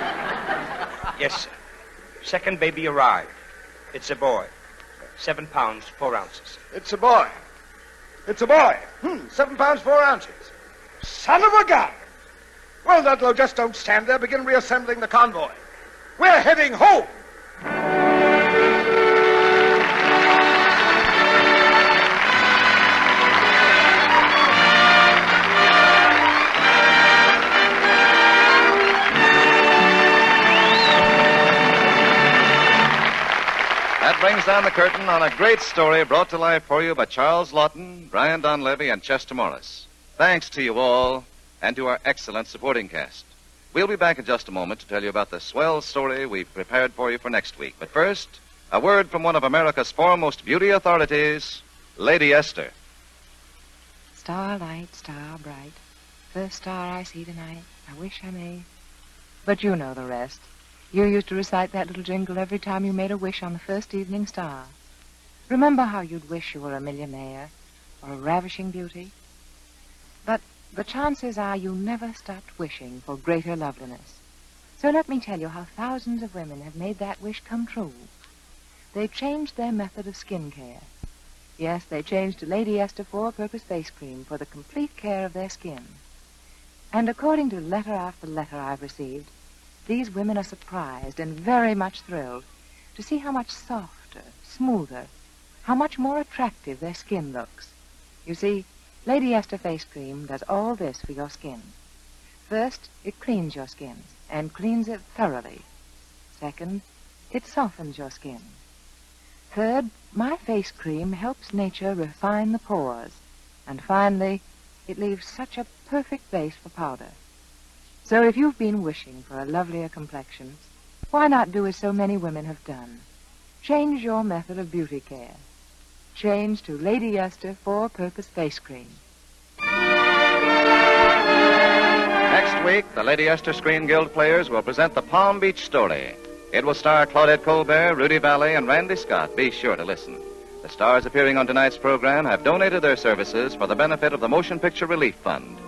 Yes, sir. Second baby arrived. It's a boy. 7 pounds, 4 ounces. It's a boy. It's a boy. 7 pounds, 4 ounces. Son of a gun! Well, Ludlow, just don't stand there. Begin reassembling the convoy. We're heading home. that brings down the curtain on a great story brought to life for you by Charles Lawton, Brian Donlevy, and Chester Morris. Thanks to you all and to our excellent supporting cast. We'll be back in just a moment to tell you about the swell story we've prepared for you for next week. But first, a word from one of America's foremost beauty authorities, Lady Esther. Starlight, star bright, first star I see tonight, I wish I may. But you know the rest. You used to recite that little jingle every time you made a wish on the first evening star. Remember how you'd wish you were a millionaire or a ravishing beauty? But the chances are you never stopped wishing for greater loveliness. So let me tell you how thousands of women have made that wish come true. They changed their method of skin care. Yes, they changed to Lady Esther Four-Purpose Face Cream for the complete care of their skin. And according to letter after letter I've received, these women are surprised and very much thrilled to see how much softer, smoother, how much more attractive their skin looks. You see, Lady Esther Face Cream does all this for your skin. First, it cleans your skin, and cleans it thoroughly. Second, it softens your skin. Third, my face cream helps nature refine the pores. And finally, it leaves such a perfect base for powder. So if you've been wishing for a lovelier complexion, why not do as so many women have done? Change your method of beauty care. Change to Lady Esther Four-Purpose Face Cream. Next week, the Lady Esther Screen Guild players will present the Palm Beach Story. It will star Claudette Colbert, Rudy Valley, and Randy Scott. Be sure to listen. The stars appearing on tonight's program have donated their services for the benefit of the Motion Picture Relief Fund.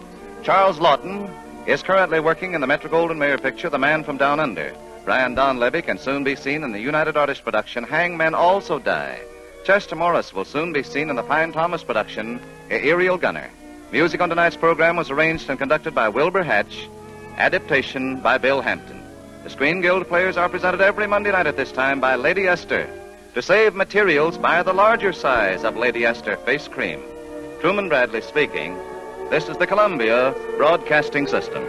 Charles Lawton is currently working in the Metro-Goldwyn-Mayer picture, The Man from Down Under. Brian Donlevy can soon be seen in the United Artists production, Hang Men Also Die. Chester Morris will soon be seen in the Pine Thomas production, Aerial Gunner. Music on tonight's program was arranged and conducted by Wilbur Hatch. Adaptation by Bill Hampton. The Screen Guild players are presented every Monday night at this time by Lady Esther. To save materials, buy the larger size of Lady Esther Face Cream. Truman Bradley speaking. This is the Columbia Broadcasting System.